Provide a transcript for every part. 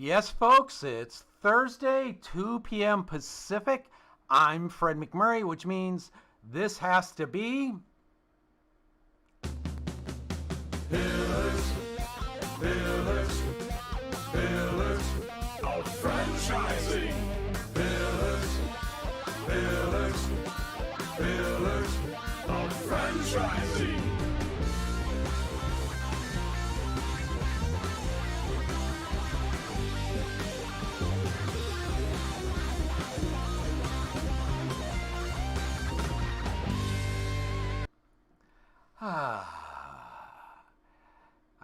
Yes, folks, it's Thursday, 2 p.m. Pacific. I'm Fred McMurray, which means this has to be... Pillars of Franchising. Pillars of Franchising.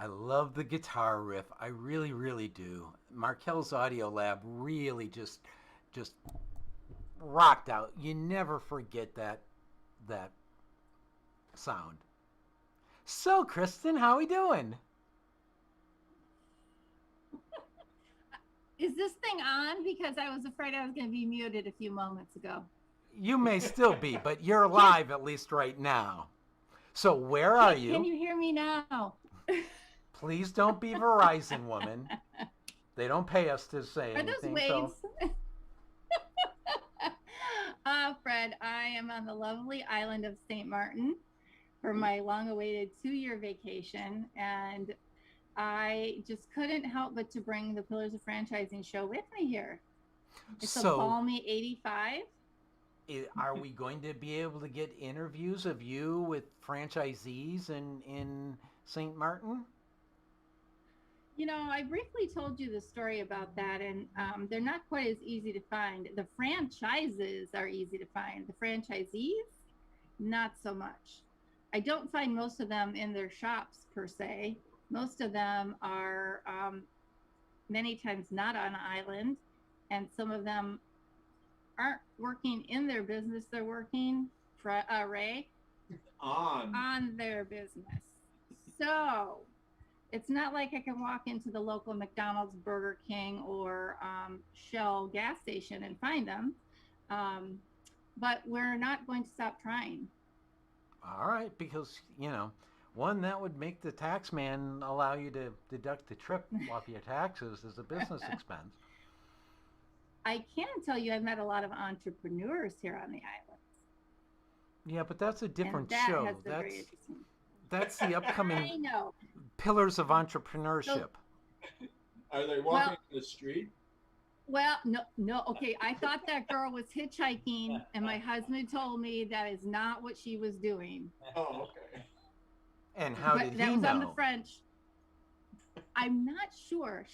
I love the guitar riff. I really, really do. Markel's Audio Lab really just rocked out. You never forget that sound. So, Kristin, how we doing? Is this thing on? Because I was afraid I was going to be muted a few moments ago. You may still be, but you're live at least right now. So where are you? Can you hear me now? Please don't be Verizon, woman. They don't pay us to say Are anything. those waves? Fred, I am on the lovely island of St. Martin for my long-awaited 2-year vacation, and I just couldn't help but to bring the Pillars of Franchising show with me here. It's a balmy 85. Are we going to be able to get interviews of you with franchisees in St. Martin? You know, I briefly told you the story about that, and they're not quite as easy to find. The franchises are easy to find. The franchisees, not so much. I don't find most of them in their shops per se. Most of them are many times not on island, and some of them aren't working in their business. They're working, Ray, on their business. So it's not like I can walk into the local McDonald's, Burger King, or Shell gas station and find them. But we're not going to stop trying. All right, because, one, that would make the tax man allow you to deduct the trip off your taxes as a business expense. I can tell you I've met a lot of entrepreneurs here on the island. Yeah, but that's a different and that show. Has been very interesting. That's the upcoming I know. Pillars of Entrepreneurship. Are they walking in the street? Well, no. Okay, I thought that girl was hitchhiking, and my husband told me that is not what she was doing. Oh, okay. And how did he know? That was on the French. I'm not sure.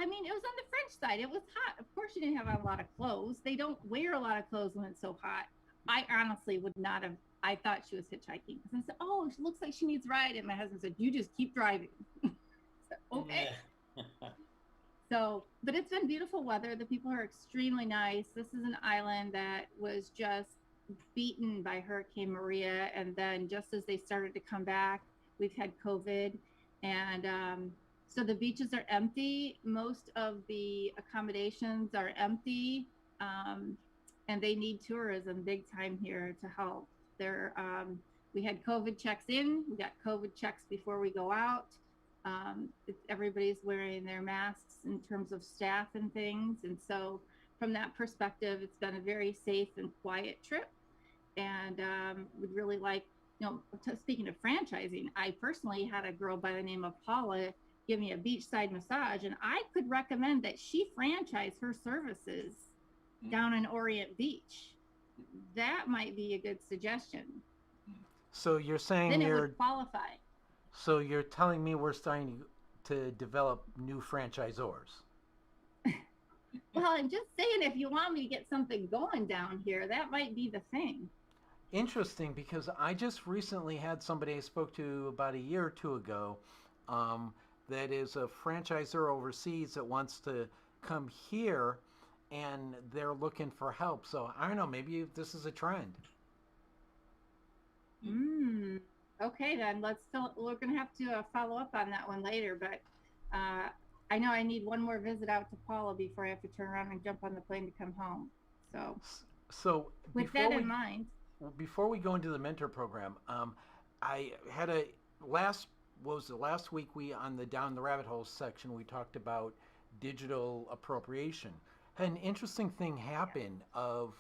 It was on the French side. It was hot. Of course, she didn't have a lot of clothes. They don't wear a lot of clothes when it's so hot. I honestly would not have. I thought she was hitchhiking. Because I said, oh, she looks like she needs a ride. And my husband said, you just keep driving. So, okay. But it's been beautiful weather. The people are extremely nice. This is an island that was just beaten by Hurricane Maria. And then just as they started to come back, we've had COVID. And so the beaches are empty. Most of the accommodations are empty. And they need tourism big time here to help. We had COVID checks in. We got COVID checks before we go out. Everybody's wearing their masks in terms of staff and things. And so from that perspective, it's been a very safe and quiet trip. And would really like, speaking of franchising, I personally had a girl by the name of Paula give me a beachside massage, and I could recommend that she franchise her services down in Orient Beach. That might be a good suggestion. So you're saying then it would qualify. So you're telling me we're starting to develop new franchisors? Well, I'm just saying, if you want me to get something going down here, that might be the thing. Interesting, because I just recently had somebody I spoke to about a year or two ago that is a franchisor overseas that wants to come here, and they're looking for help. So I don't know, maybe this is a trend. Okay, then we're going to have to follow up on that one later. But I know I need one more visit out to Paula before I have to turn around and jump on the plane to come home. So with that in mind, before we go into the mentor program, I had last week we on the Down the Rabbit Hole section we talked about digital appropriation. An interesting thing happened of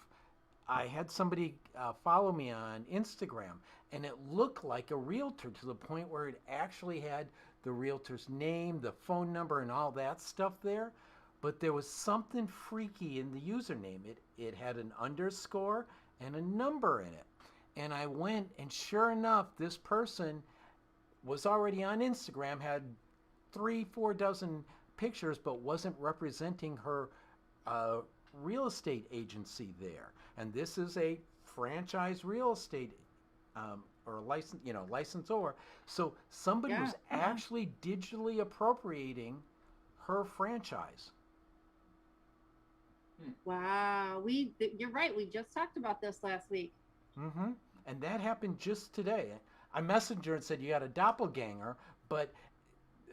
I had somebody follow me on Instagram, and it looked like a realtor to the point where it actually had the realtor's name, the phone number, and all that stuff there. But there was something freaky in the username. It had an underscore and a number in it. And I went, and sure enough, this person was already on Instagram, had 3-4 dozen pictures, but wasn't representing her real estate agency there. And this is a franchise real estate or licensor. So somebody was actually digitally appropriating her franchise. Wow, you're right. We just talked about this last week. Mm-hmm. And that happened just today. I messaged her and said, you got a doppelganger, but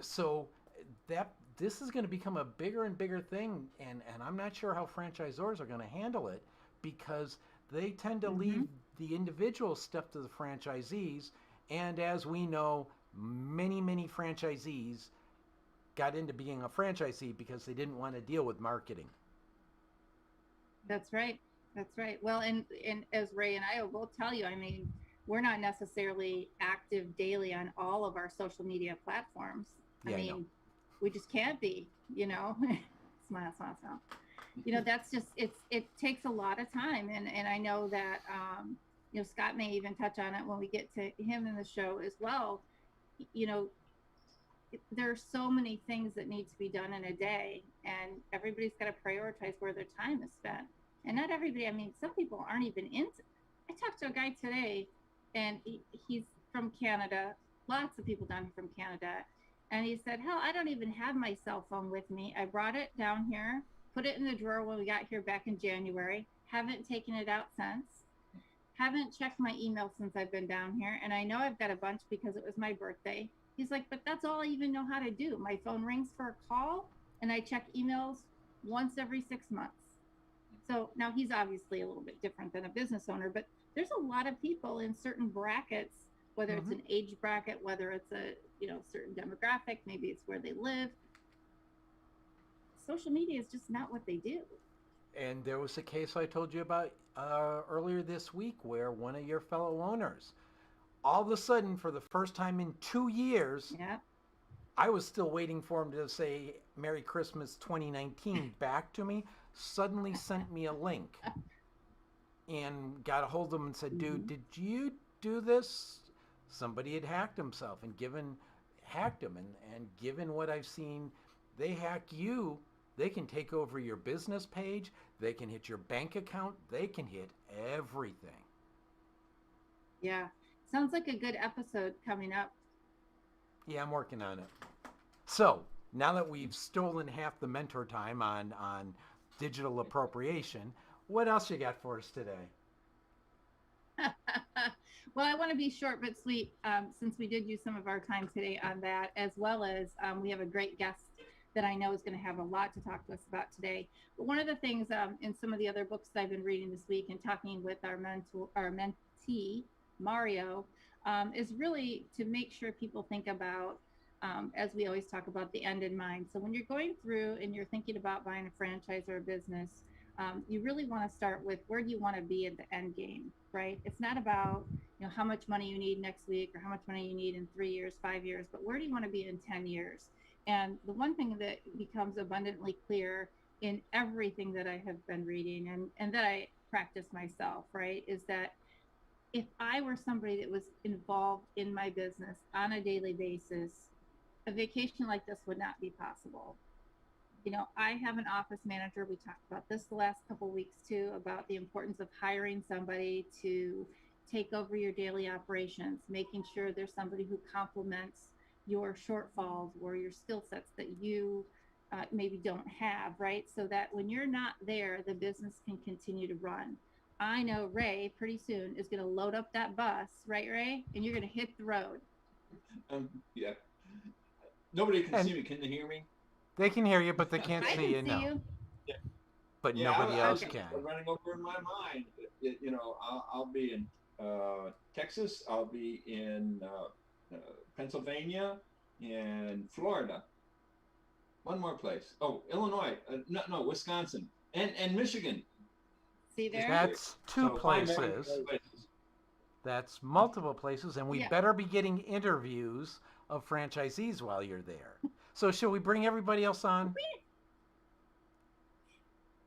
so that this is going to become a bigger and bigger thing, and I'm not sure how franchisors are going to handle it, because they tend to leave the individual stuff to the franchisees, and as we know, many franchisees got into being a franchisee because they didn't want to deal with marketing. That's right. That's right. Well, and as Ray and I will both tell you, I mean, we're not necessarily active daily on all of our social media platforms. Yeah, I mean, we just can't be, smile. That's just, it takes a lot of time. And I know that, Scott may even touch on it when we get to him in the show as well. There are so many things that need to be done in a day, and everybody's got to prioritize where their time is spent. And not everybody, I mean, some people aren't even into. I talked to a guy today, and he's from Canada. Lots of people down here from Canada. And he said, hell, I don't even have my cell phone with me. I brought it down here, put it in the drawer when we got here back in January. Haven't taken it out since. Haven't checked my email since I've been down here. And I know I've got a bunch because it was my birthday. He's like, but that's all I even know how to do. My phone rings for a call, and I check emails once every 6 months. So now he's obviously a little bit different than a business owner, but there's a lot of people in certain brackets, whether it's an age bracket, whether it's a certain demographic, maybe it's where they live. Social media is just not what they do. And there was a case I told you about earlier this week where one of your fellow owners, all of a sudden, for the first time in 2 years, I was still waiting for him to say Merry Christmas 2019 back to me, suddenly sent me a link and got a hold of him and said, dude, did you do this? Somebody had hacked himself and hacked him. And given what I've seen, they hack you. They can take over your business page. They can hit your bank account. They can hit everything. Yeah. Sounds like a good episode coming up. Yeah, I'm working on it. So now that we've stolen half the mentor time on digital appropriation, what else you got for us today? Well, I want to be short but sweet, since we did use some of our time today on that, as well as we have a great guest that I know is going to have a lot to talk to us about today. But one of the things in some of the other books that I've been reading this week and talking with our mentee, Mario, is really to make sure people think about, as we always talk about, the end in mind. So when you're going through and you're thinking about buying a franchise or a business, you really want to start with where do you want to be at the end game, right? It's not about how much money you need next week or how much money you need in 3 years, 5 years, but where do you want to be in 10 years? And the one thing that becomes abundantly clear in everything that I have been reading and that I practice myself, right, is that if I were somebody that was involved in my business on a daily basis, a vacation like this would not be possible. I have an office manager. We talked about this the last couple of weeks too, about the importance of hiring somebody to take over your daily operations, making sure there's somebody who complements your shortfalls or your skill sets that you maybe don't have, right? So that when you're not there, the business can continue to run. I know Ray pretty soon is going to load up that bus, right, Ray? And you're going to hit the road. Yeah. Nobody can see me. Can they hear me? They can hear you, but they can't I see can you. see you. Yeah. But Yeah, nobody else okay. can. Running over in my mind. I'll be in Texas. I'll be in Pennsylvania and Florida. one more place. Oh, Illinois. No, Wisconsin and Michigan. See there? That's two So 5 more places. places. That's multiple places, and we Yeah. better be getting interviews of franchisees while you're there. So should we bring everybody else on?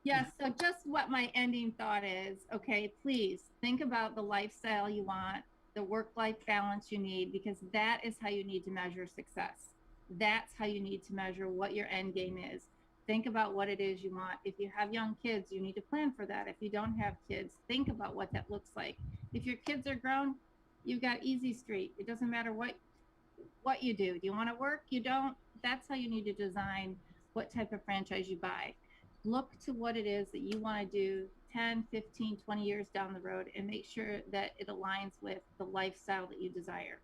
Yes, so just what my ending thought is, okay, please think about the lifestyle you want, the work-life balance you need, because that is how you need to measure success. That's how you need to measure what your end game is. Think about what it is you want. If you have young kids, you need to plan for that. If you don't have kids, think about what that looks like. If your kids are grown, you've got easy street. It doesn't matter what you do. Do you want to work? You don't. That's how you need to design what type of franchise you buy. Look to what it is that you want to do 10, 15, 20 years down the road and make sure that it aligns with the lifestyle that you desire.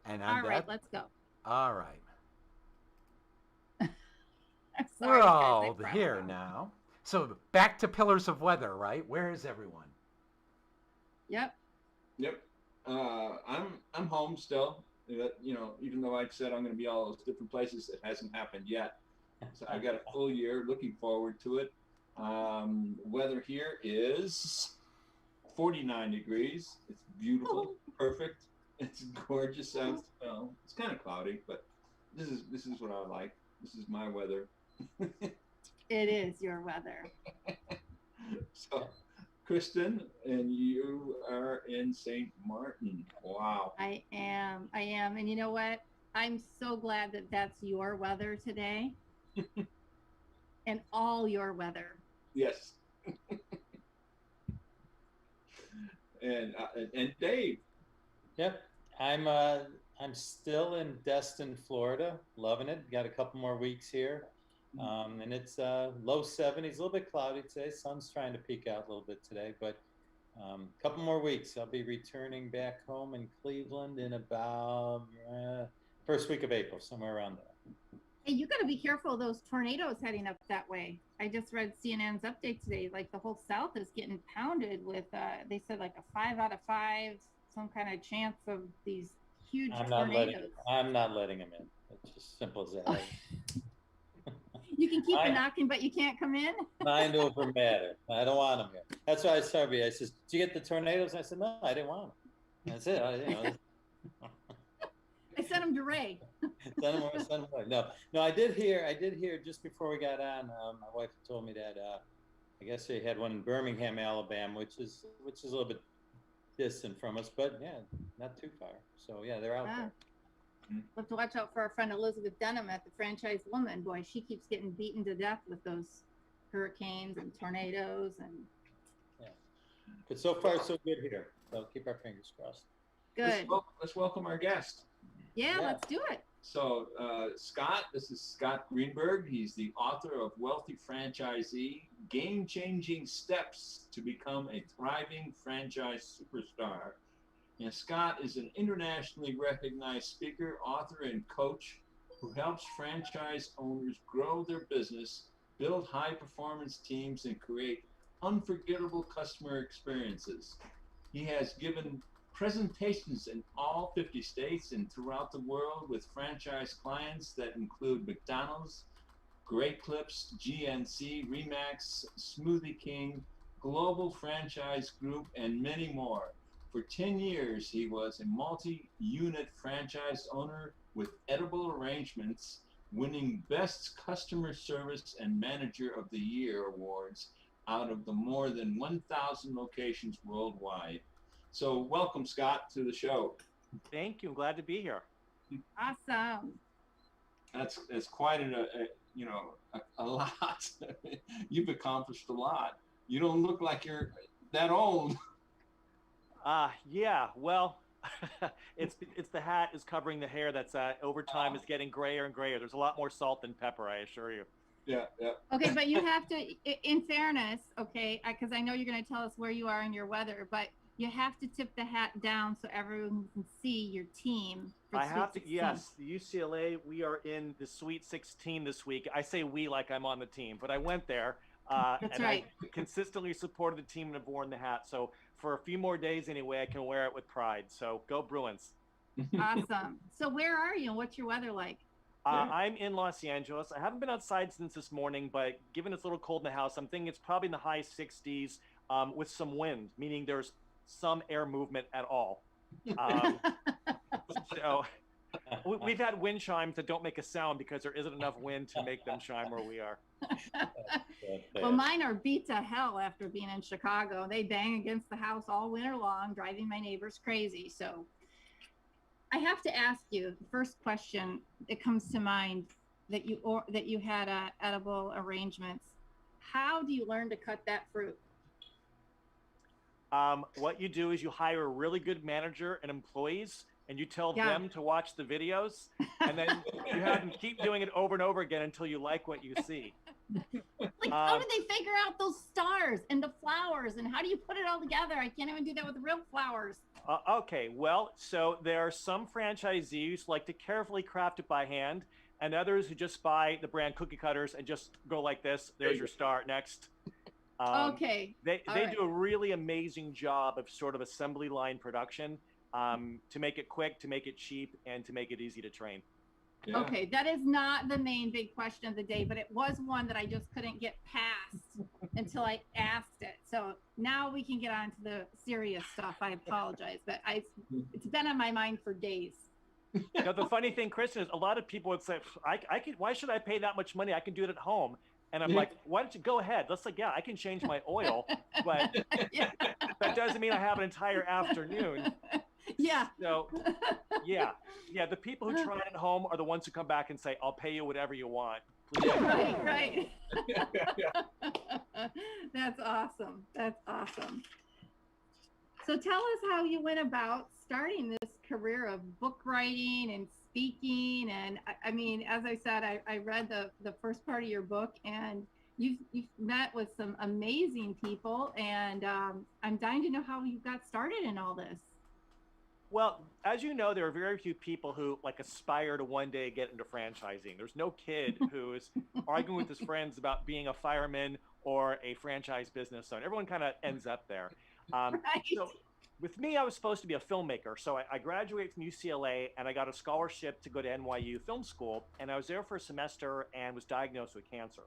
And All right, let's go. All right. Sorry, We're guys, I all brought here it on. now. So back to pillars of weather, right? Where is everyone? Yep. Yep. I'm home still. You know, even though I said I'm going to be all those different places, it hasn't happened yet. So I've got a full year. Looking forward to it. Weather here is 49 degrees. It's beautiful, perfect. It's gorgeous out. Well, it's kind of cloudy, but this is what I like. This is my weather. It is your weather. So, Kristin, and you are in St. Martin. Wow. I am. And you know what? I'm so glad that that's your weather today. And all your weather. Yes. and Dave. Yep, I'm still in Destin, Florida, loving it. Got a couple more weeks here, and it's low 70s, a little bit cloudy today. Sun's trying to peek out a little bit today, but a couple more weeks. I'll be returning back home in Cleveland in about first week of April, somewhere around there. Hey, you got to be careful of those tornadoes heading up that way. I just read CNN's update today. Like the whole South is getting pounded with, they said like a 5 out of 5, some kind of chance of these huge tornadoes. I'm not letting them in. It's just simple as that. You can keep knocking, but you can't come in. Mind over matter. I don't want them here. That's why I started. I said, "Did you get the tornadoes?" I said, "No, I didn't want them." That's it. I sent them to Ray. Send them away. No. I did hear just before we got on. My wife told me that I guess they had one in Birmingham, Alabama, which is a little bit distant from us, but yeah, not too far. So yeah, they're out there. We'll have to watch out for our friend Elizabeth Denham at the Franchise Woman. Boy, she keeps getting beaten to death with those hurricanes and tornadoes and. Yeah, but so far so good here. So keep our fingers crossed. Good. Let's welcome our guest. Yeah, let's do it. So, Scott, this is Scott Greenberg. He's the author of Wealthy Franchisee, Game-Changing Steps to Become a Thriving Franchise Superstar. And Scott is an internationally recognized speaker, author, and coach who helps franchise owners grow their business, build high-performance teams, and create unforgettable customer experiences. He has given presentations in all 50 states and throughout the world with franchise clients that include McDonald's, Great Clips, GNC, Remax, Smoothie King, Global Franchise Group, and many more. For 10 years, he was a multi-unit franchise owner with Edible Arrangements, winning Best Customer Service and Manager of the Year awards out of the more than 1,000 locations worldwide. So welcome, Scott, to the show. Thank you. I'm glad to be here. Awesome. That's quite a lot. You've accomplished a lot. You don't look like you're that old. Yeah. Well, it's the hat is covering the hair that's over time is getting grayer and grayer. There's a lot more salt than pepper, I assure you. Yeah. Okay, but you have to, in fairness, okay, because I know you're going to tell us where you are in your weather, but you have to tip the hat down so everyone can see your team. I have to, yes. The UCLA, we are in the Sweet 16 this week. I say we like I'm on the team, but I went there. That's right. I consistently supported the team and have worn the hat. So for a few more days anyway, I can wear it with pride. So go Bruins. Awesome. So where are you and what's your weather like? I'm in Los Angeles. I haven't been outside since this morning, but given it's a little cold in the house, I'm thinking it's probably in the high 60s with some wind, meaning there's some air movement at all. So we've had wind chimes that don't make a sound because there isn't enough wind to make them chime where we are. Well, mine are beat to hell after being in Chicago. They bang against the house all winter long, driving my neighbors crazy. So I have to ask you, the first question that comes to mind that you had edible arrangements. How do you learn to cut that fruit? What you do is you hire a really good manager and employees, and you tell them to watch the videos, and then you have them keep doing it over and over again until you like what you see. Like, how did they figure out those stars and the flowers, and how do you put it all together? I can't even do that with real flowers. Okay, well, so there are some franchisees who like to carefully craft it by hand, and others who just buy the brand cookie cutters and just go like this. There's your star. Next. Okay. They do a really amazing job of sort of assembly line production to make it quick, to make it cheap, and to make it easy to train. Yeah. Okay, that is not the main big question of the day, but it was one that I just couldn't get past until I asked it. So now we can get on to the serious stuff. I apologize, but it's been on my mind for days. Now, the funny thing, Kristin, is a lot of people would say, why should I pay that much money? I can do it at home. And I'm like, why don't you go ahead? Let's like, yeah, I can change my oil, but that doesn't mean I have an entire afternoon. Yeah. So, yeah. The people who try it at home are the ones who come back and say, I'll pay you whatever you want. Please. Right. That's awesome. That's awesome. So tell us how you went about starting this career of book writing and speaking. And I mean, as I said, I read the first part of your book, and you've met with some amazing people, and I'm dying to know how you got started in all this. Well, as you know, there are very few people who like aspire to one day get into franchising. There's no kid who is arguing with his friends about being a fireman or a franchise business owner. Everyone kind of ends up there. Right. So with me, I was supposed to be a filmmaker. So I graduated from UCLA and I got a scholarship to go to NYU Film School. And I was there for a semester and was diagnosed with cancer.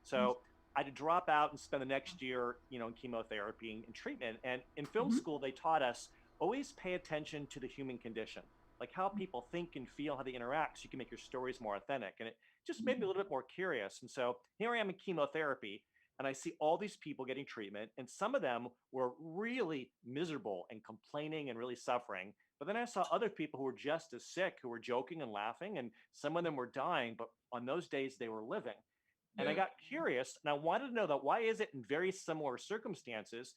So I had to drop out and spend the next year, in chemotherapy and treatment. And in film school, they taught us always pay attention to the human condition, like how people think and feel, how they interact, so you can make your stories more authentic. And it just made me a little bit more curious. And so here I am in chemotherapy, and I see all these people getting treatment, and some of them were really miserable and complaining and really suffering. But then I saw other people who were just as sick, who were joking and laughing, and some of them were dying, but on those days they were living. And I got curious, and I wanted to know that why is it in very similar circumstances,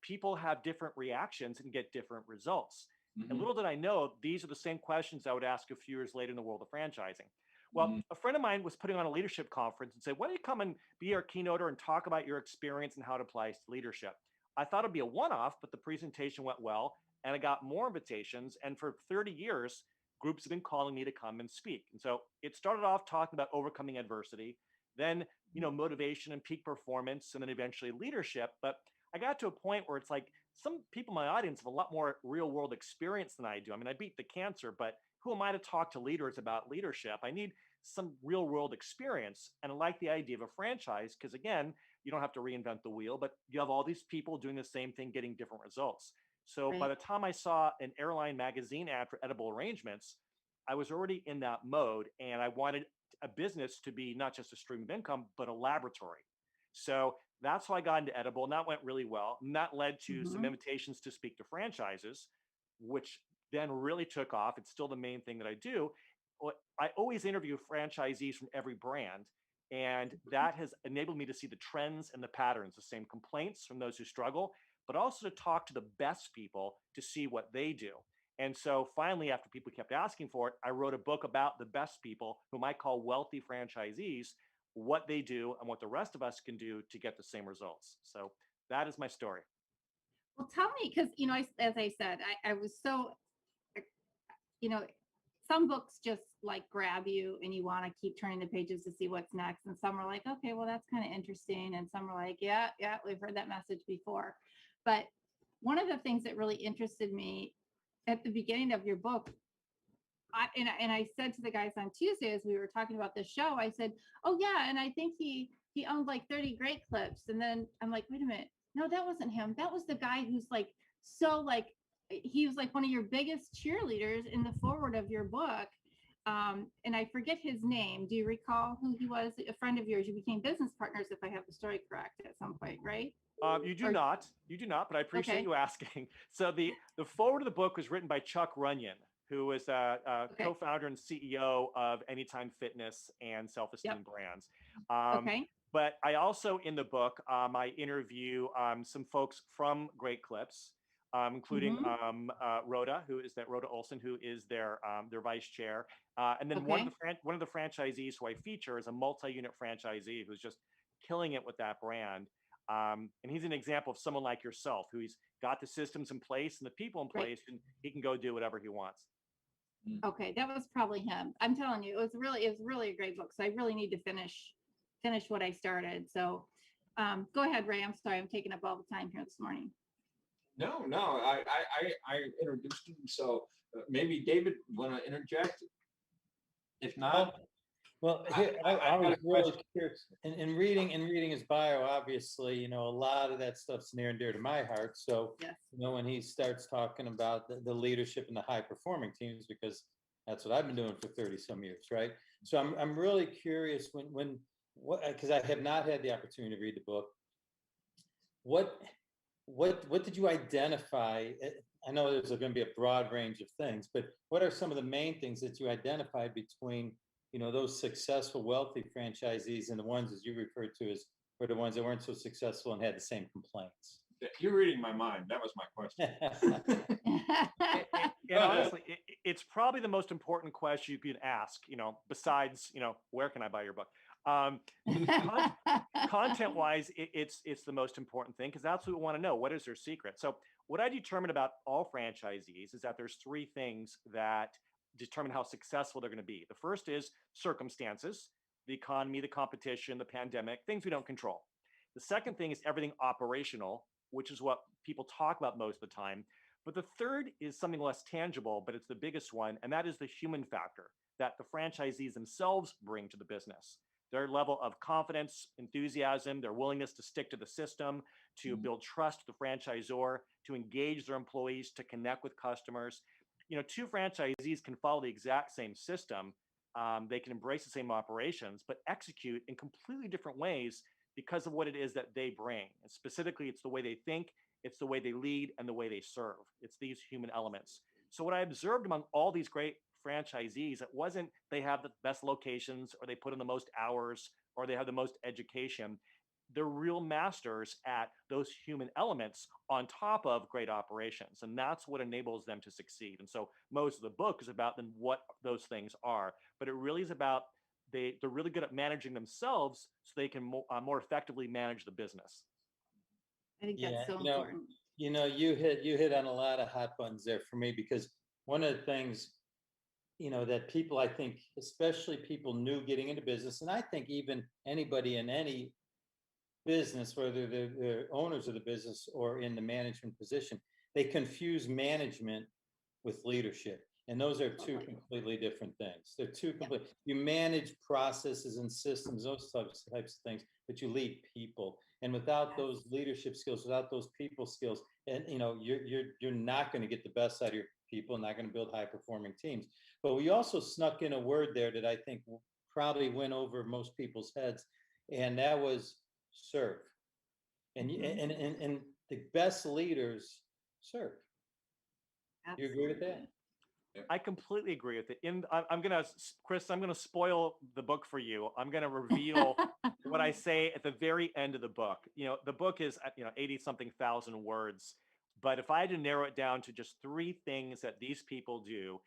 people have different reactions and get different results. And little did I know, these are the same questions I would ask a few years later in the world of franchising. Well, a friend of mine was putting on a leadership conference and said, why don't you come and be our keynoter and talk about your experience and how it applies to leadership? I thought it'd be a one-off, but the presentation went well, and I got more invitations. And for 30 years, groups have been calling me to come and speak. And so it started off talking about overcoming adversity, then, motivation and peak performance, and then eventually leadership. But I got to a point where it's like some people in my audience have a lot more real world experience than I do. I mean, I beat the cancer, but who am I to talk to leaders about leadership? I need some real world experience. And I like the idea of a franchise because, again, you don't have to reinvent the wheel, but you have all these people doing the same thing, getting different results. So by the time I saw an airline magazine ad for edible arrangements, I was already in that mode, and I wanted a business to be not just a stream of income, but a laboratory. So that's how I got into edible, and that went really well. And that led to some invitations to speak to franchises, which then really took off. It's still the main thing that I do. I always interview franchisees from every brand, and that has enabled me to see the trends and the patterns, the same complaints from those who struggle, but also to talk to the best people to see what they do. And so finally, after people kept asking for it, I wrote a book about the best people, whom I call wealthy franchisees, what they do and what the rest of us can do to get the same results. So that is my story. Well, tell me, because, as I said, I was so, some books just like grab you and you want to keep turning the pages to see what's next. And some are like, okay, well, that's kind of interesting. And some are like, yeah, we've heard that message before. But one of the things that really interested me at the beginning of your book, I said to the guys on Tuesday as we were talking about this show, I said, "Oh yeah," and I think he owned like 30 Great Clips, and then I'm like, "Wait a minute, no, that wasn't him. That was the guy who's like so like he was like one of your biggest cheerleaders in the forward of your book." And I forget his name. Do you recall who he was? A friend of yours. You became business partners, if I have the story correct, at some point, right? You do not, but I appreciate Okay. you asking. So the forward of the book was written by Chuck Runyon, who is a Okay. co-founder and CEO of Anytime Fitness and Self-Esteem Yep. Brands. Okay. But I also, in the book, I interview some folks from Great Clips, including Mhm. Rhoda, Rhoda Olson, who is their vice chair, and then Okay. one of the franchisees who I feature is a multi-unit franchisee who's just killing it with that brand. And he's an example of someone like yourself who's got the systems in place and the people in Right. place, and he can go do whatever he wants. Okay, that was probably him. I'm telling you, it was really a great book. So I really need to finish what I started. So go ahead, Ray. I'm sorry, I'm taking up all the time here this morning. No, I introduced him, so maybe David want to interject. If not, Well, I- here, I I got was a really question. curious in reading his bio. Obviously, you know, a lot of that stuff's near and dear to my heart. So, Yes. you know, when he starts talking about the leadership and the high performing teams, because that's what I've been doing for 30 some years, right? So I'm really curious when what, because I have not had the opportunity to read the book. What what did you identify? I know there's going to be a broad range of things, but what are some of the main things that you identified between, you know, those successful wealthy franchisees and the ones, as you referred to, as were the ones that weren't so successful and had the same complaints? You're reading my mind. That was my question. And honestly, it's probably the most important question you can ask, you know, besides, you know, where can I buy your book? Content wise, it's the most important thing because that's what we want to know. What is their secret? So what I determined about all franchisees is that there's three things that determine how successful they're going to be. The first is circumstances, the economy, the competition, the pandemic, things we don't control. The second thing is everything operational, which is what people talk about most of the time. But the third is something less tangible, but it's the biggest one, and that is the human factor that the franchisees themselves bring to the business. Their level of confidence, enthusiasm, their willingness to stick to the system, to build trust with the franchisor, to engage their employees, to connect with customers. You know, two franchisees can follow the exact same system. They can embrace the same operations, but execute in completely different ways because of what it is that they bring. And specifically, it's the way they think, it's the way they lead, and the way they serve. It's these human elements. So what I observed among all these great franchisees, it wasn't they have the best locations or they put in the most hours or they have the most education. They're real masters at those human elements on top of great operations. And that's what enables them to succeed. And so most of the book is about then what those things are. But it really is about they're really good at managing themselves so they can more effectively manage the business. I think Yeah, that's so important. you know, you hit on a lot of hot buttons there for me because one of the things, you know, that people, I think, especially people new getting into business, and I think even anybody in any business, whether they're owners of the business or in the management position, they confuse management with leadership. And those are two completely different things. They're two complete. You manage processes and systems, those types of things, but you lead people. And without those leadership skills, without those people skills, and you know, you're not going to get the best out of your people, not going to build high performing teams. But we also snuck in a word there that I think probably went over most people's heads, and that was serve. And and the best leaders serve. You agree with that? I completely agree with it. I'm gonna, Chris, I'm gonna spoil the book for you. I'm gonna reveal what I say at the very end of the book. You know, the book is 80 something thousand words, but if I had to narrow it down to just three things that these people do,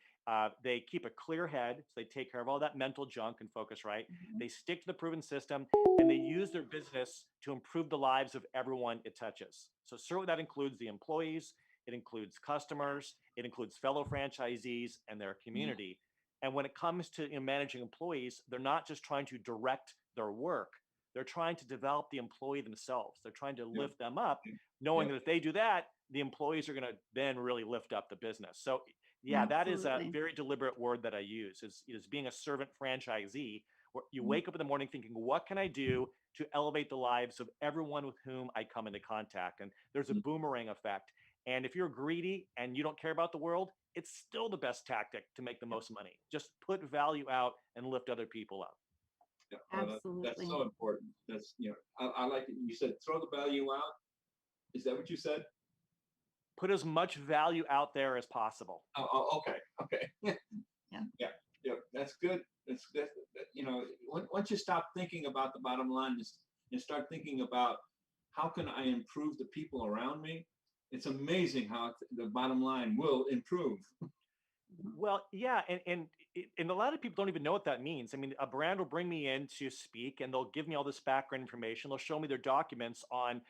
they keep a clear head, so they take care of all that mental junk and focus right. They stick to the proven system, and they use their business to improve the lives of everyone it touches. So certainly that includes the employees. It includes customers, it includes fellow franchisees and their community. And when it comes to managing employees, they're not just trying to direct their work, they're trying to develop the employee themselves. They're trying to lift them up, knowing that if they do that, the employees are going to then really lift up the business. So Yeah, that is a Absolutely. very deliberate word that I use is being a servant franchisee, where you Mhm. wake up in the morning thinking, what can I do to elevate the lives of everyone with whom I come into contact? And there's a boomerang effect. And if you're greedy and you don't care about the world, it's still the best tactic to make the most money. Just put value out and lift other people up. Yeah, that's Absolutely. so important. That's, I like it. You said throw the value out. Is that what you said? Put as much value out there as possible. Okay, okay. Yeah. Yeah, yeah, that's good. Once you stop thinking about the bottom line and start thinking about how can I improve the people around me, it's amazing how the bottom line will improve. Well, yeah, and a lot of people don't even know what that means. I mean, a brand will bring me in to speak, and they'll give me all this background information. They'll show me their documents on,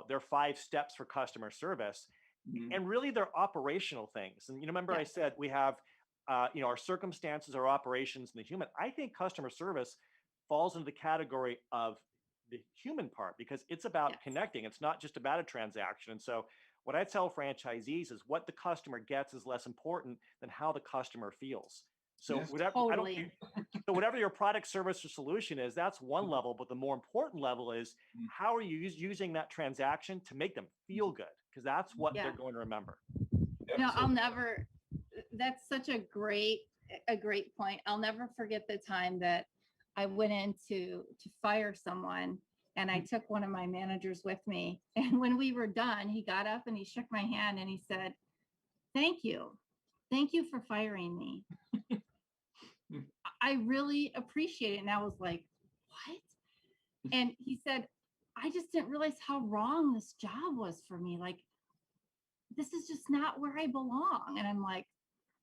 their 5 steps for customer service, Mhm. and really they're operational things. And remember I Yes. said we have, our circumstances, our operations, and the human. I think customer service falls into the category of the human part because it's about Yes. connecting. It's not just about a transaction. And so what I tell franchisees is what the customer gets is less important than how the customer feels. So Yes. whatever I don't Totally. so whatever your product, service, or solution is, that's one level. But the more important level is Mm. how are you using that transaction to make them feel good? Because that's what Yeah. they're going to remember. No, I'll Absolutely. never. That's such a great point. I'll never forget the time that I went in to fire someone, and I took one of my managers with me. And when we were done, he got up and he shook my hand and he said, "Thank you, for firing me. I really appreciate it." And I was like, "What?" And he said, "I just didn't realize how wrong this job was for me. Like, this is just not where I belong." And I'm like,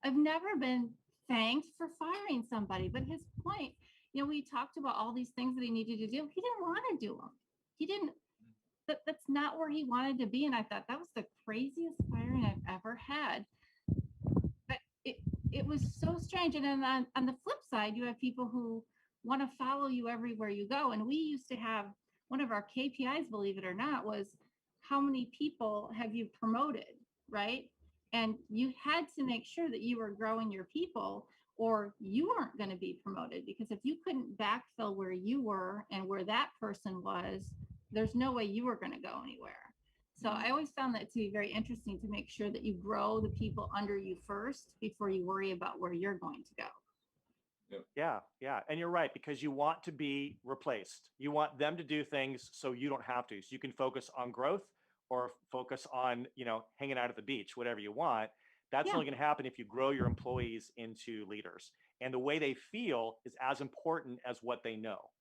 I've never been thanked for firing somebody. But his point, we talked about all these things that he needed to do. He didn't want to do them. He didn't, that's not where he wanted to be. And I thought that was the craziest firing I've ever had. But it was so strange. And then on the flip side, you have people who want to follow you everywhere you go. And we used to have one of our KPIs, believe it or not, was how many people have you promoted, right? And you had to make sure that you were growing your people or you weren't going to be promoted, because if you couldn't backfill where you were and where that person was, there's no way you were going to go anywhere. So I always found that to be very interesting, to make sure that you grow the people under you first before you worry about where you're going to go. Yeah, yeah. And you're right, because you want to be replaced. You want them to do things so you don't have to. So you can focus on growth or focus on, hanging out at the beach, whatever you want. That's Yeah. only going to happen if you grow your employees into leaders. And the way they feel is as important as what they know.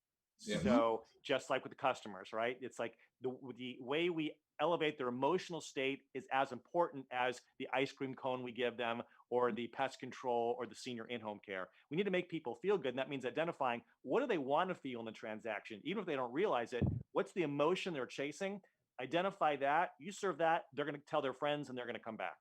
Yeah. So just like with the customers, right? It's like the way we elevate their emotional state is as important as the ice cream cone we give them or the pest control or the senior in-home care. We need to make people feel good. And that means identifying what do they want to feel in the transaction, even if they don't realize it. What's the emotion they're chasing? Identify that, you serve that, they're going to tell their friends and they're going to come back.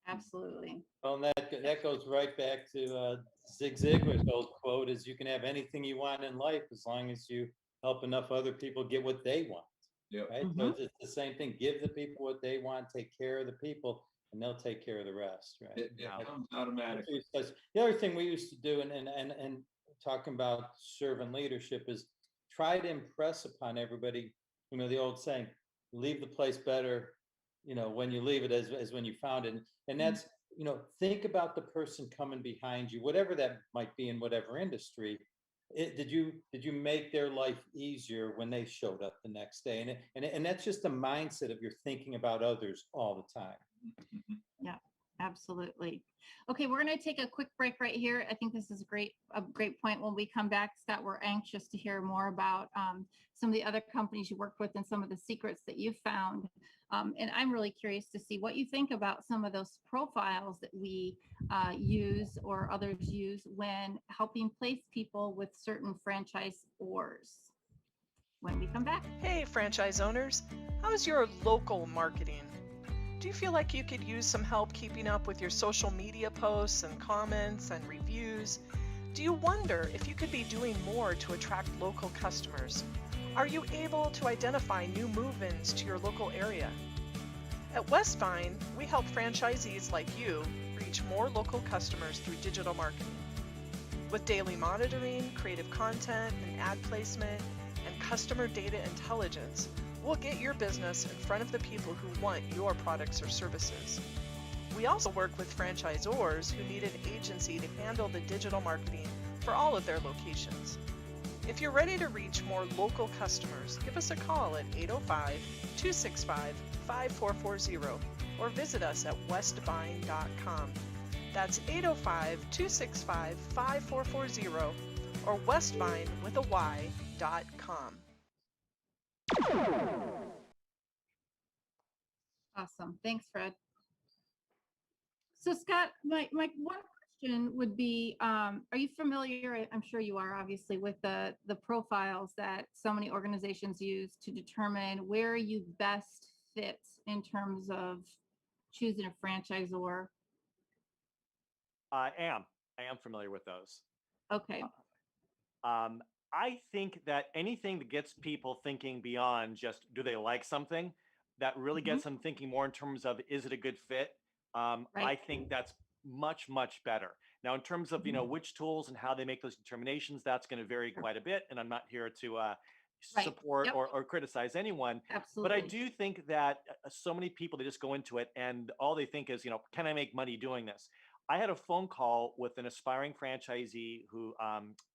Absolutely. Well, and that goes right back to Zig Ziglar's old quote: "Is you can have anything you want in life as long as you help enough other people get what they want." Yeah. Right. So it's the same thing. Give the people what they want. Take care of the people, and they'll take care of the rest. Right. It comes automatic. The other thing we used to do, and talking about servant leadership, is try to impress upon everybody. The old saying, "Leave the place better, when you leave it as when you found it." And that's, think about the person coming behind you, whatever that might be in whatever industry. Did you make their life easier when they showed up the next day? And that's just the mindset of you're thinking about others all the time. Mhm. Yeah, absolutely. Okay, we're going to take a quick break right here. I think this is a great point. When we come back, Scott, we're anxious to hear more about some of the other companies you worked with and some of the secrets that you found. And I'm really curious to see what you think about some of those profiles that we use or others use when helping place people with certain franchisors. When we come back. Hey, franchise owners, how's your local marketing? Do you feel like you could use some help keeping up with your social media posts and comments and reviews? Do you wonder if you could be doing more to attract local customers? Are you able to identify new move-ins to your local area? At Westvine, we help franchisees like you reach more local customers through digital marketing. With daily monitoring, creative content, and ad placement, and customer data intelligence, we'll get your business in front of the people who want your products or services. We also work with franchisors who need an agency to handle the digital marketing for all of their locations. If you're ready to reach more local customers, give us a call at 805-265-5440 or visit us at westvine.com. That's 805-265-5440 or westvine.com. Awesome. Thanks, Fred. So Scott, my one question would be, are you familiar, I'm sure you are obviously, with the profiles that so many organizations use to determine where you best fit in terms of choosing a franchisor? I am familiar with those. Okay. I think that anything that gets people thinking beyond just do they like something, that really gets them thinking more in terms of is it a good fit? I think that's much, much better. Now, in terms of, which tools and how they make those determinations, that's going to vary quite a bit. And I'm not here to support or criticize anyone. Absolutely. But I do think that so many people, they just go into it and all they think is, can I make money doing this? I had a phone call with an aspiring franchisee who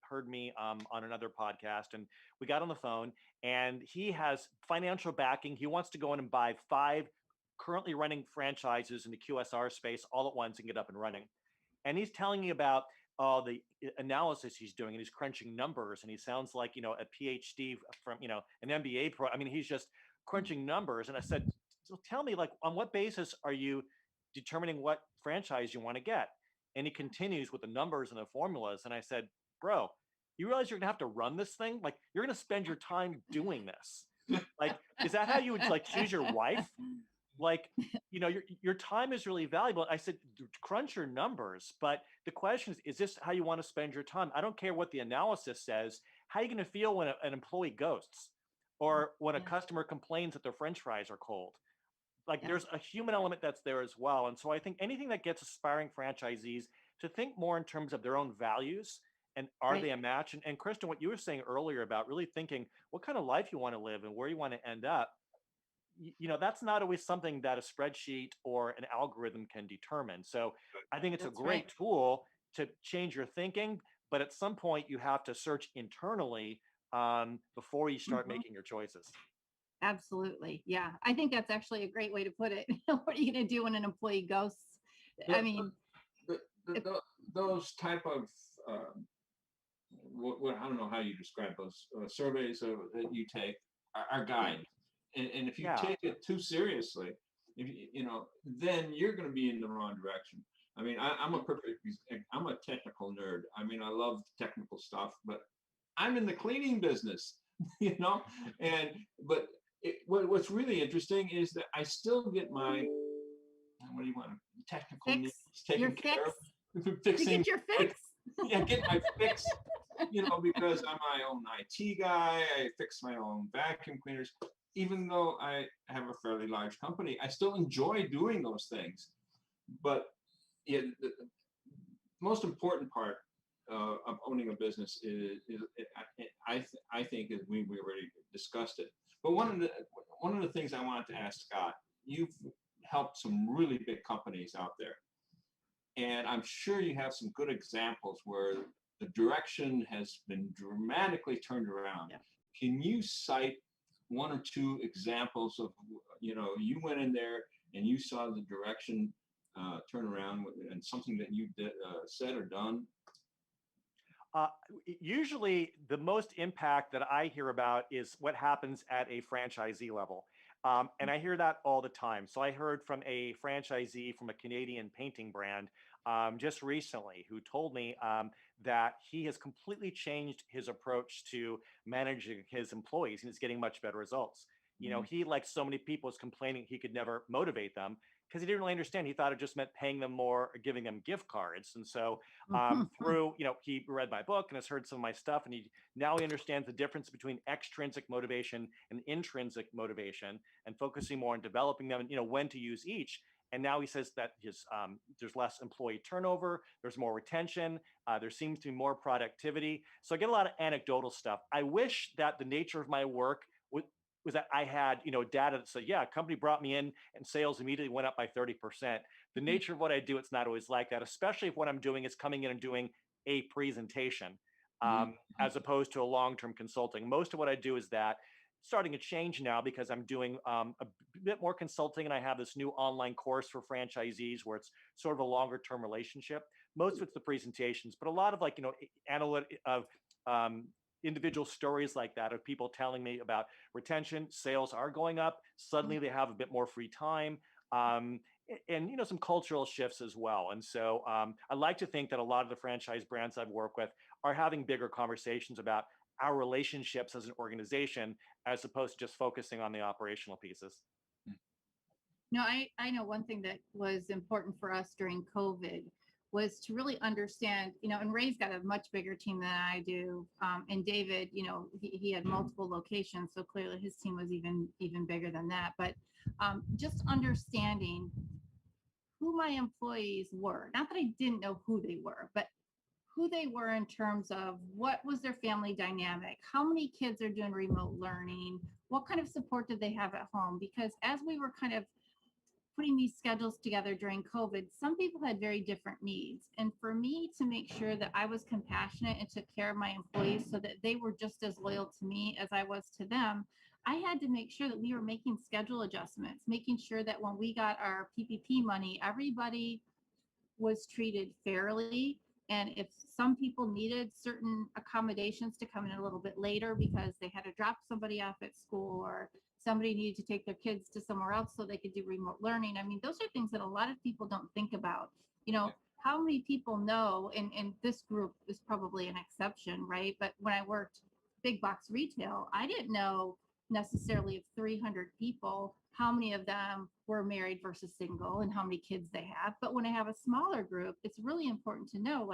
heard me on another podcast, and we got on the phone, and he has financial backing. He wants to go in and buy 5 currently running franchises in the QSR space all at once and get up and running. And he's telling me about the analysis he's doing, and he's crunching numbers, and he sounds like, a PhD from, an MBA pro. I mean, he's just crunching numbers. And I said, so tell me, like, on what basis are you determining what franchise you want to get? And he continues with the numbers and the formulas. And I said, bro, you realize you're gonna have to run this thing? Like, you're gonna spend your time doing this. Like, is that how you would like choose your wife? Like, your time is really valuable. I said, crunch your numbers. But the question is this how you want to spend your time? I don't care what the analysis says. How are you going to feel when an employee ghosts or when a customer complains that their French fries are cold? Like, there's a human element that's there as well. And so I think anything that gets aspiring franchisees to think more in terms of their own values and are they a match? And Kristin, what you were saying earlier about really thinking what kind of life you want to live and where you want to end up, that's not always something that a spreadsheet or an algorithm can determine. So I think it's a great tool to change your thinking, but at some point you have to search internally before you start making your choices. Absolutely. Yeah. I think that's actually a great way to put it. What are you going to do when an employee ghosts? I mean, those type of, what I don't know how you describe those surveys that you take are guides. And if you take it too seriously, then you're going to be in the wrong direction. I mean, I'm a technical nerd. I mean, I love technical stuff, but I'm in the cleaning business, but what's really interesting is that I still get my, what do you want, technical needs taken care of. Fixing, you get your fix. Get my fix, because I'm my own IT guy. I fix my own vacuum cleaners. Even though I have a fairly large company, I still enjoy doing those things. But the most important part of owning a business is I think is we already discussed it. But one of the things I wanted to ask Scott, you've helped some really big companies out there, and I'm sure you have some good examples where the direction has been dramatically turned around. Yeah. Can you cite 1 or 2 examples of, you went in there and you saw the direction turn around and something that you did, said or done? Usually the most impact that I hear about is what happens at a franchisee level. And I hear that all the time. So I heard from a franchisee from a Canadian painting brand just recently who told me that he has completely changed his approach to managing his employees and is getting much better results. He, like so many people, is complaining he could never motivate them because he didn't really understand. He thought it just meant paying them more or giving them gift cards. And so through, he read my book and has heard some of my stuff, and now he understands the difference between extrinsic motivation and intrinsic motivation and focusing more on developing them and, when to use each. And now he says that there's less employee turnover, there's more retention, there seems to be more productivity. So I get a lot of anecdotal stuff. I wish that the nature of my work was that I had, data that said, yeah, a company brought me in and sales immediately went up by 30%. The nature of what I do, it's not always like that, especially if what I'm doing is coming in and doing a presentation, as opposed to a long-term consulting. Most of what I do is that. Starting to change now because I'm doing a bit more consulting, and I have this new online course for franchisees where it's sort of a longer term relationship. Most of it's the presentations, but a lot of analytic of individual stories like that of people telling me about retention, sales are going up. Suddenly they have a bit more free time. And some cultural shifts as well. And so I like to think that a lot of the franchise brands I've worked with are having bigger conversations about our relationships as an organization, as opposed to just focusing on the operational pieces. No, I know one thing that was important for us during COVID was to really understand, and Ray's got a much bigger team than I do. And David, he had multiple locations, so clearly his team was even bigger than that. But just understanding who my employees were, not that I didn't know who they were, but who they were in terms of what was their family dynamic, how many kids are doing remote learning, what kind of support did they have at home? Because as we were kind of putting these schedules together during COVID, some people had very different needs. And for me to make sure that I was compassionate and took care of my employees so that they were just as loyal to me as I was to them, I had to make sure that we were making schedule adjustments, making sure that when we got our PPP money, everybody was treated fairly. And if some people needed certain accommodations to come in a little bit later because they had to drop somebody off at school, or somebody needed to take their kids to somewhere else so they could do remote learning. I mean, those are things that a lot of people don't think about. How many people know, and this group is probably an exception, right? But when I worked big box retail, I didn't know necessarily of 300 people, how many of them were married versus single and how many kids they have. But when I have a smaller group, it's really important to know,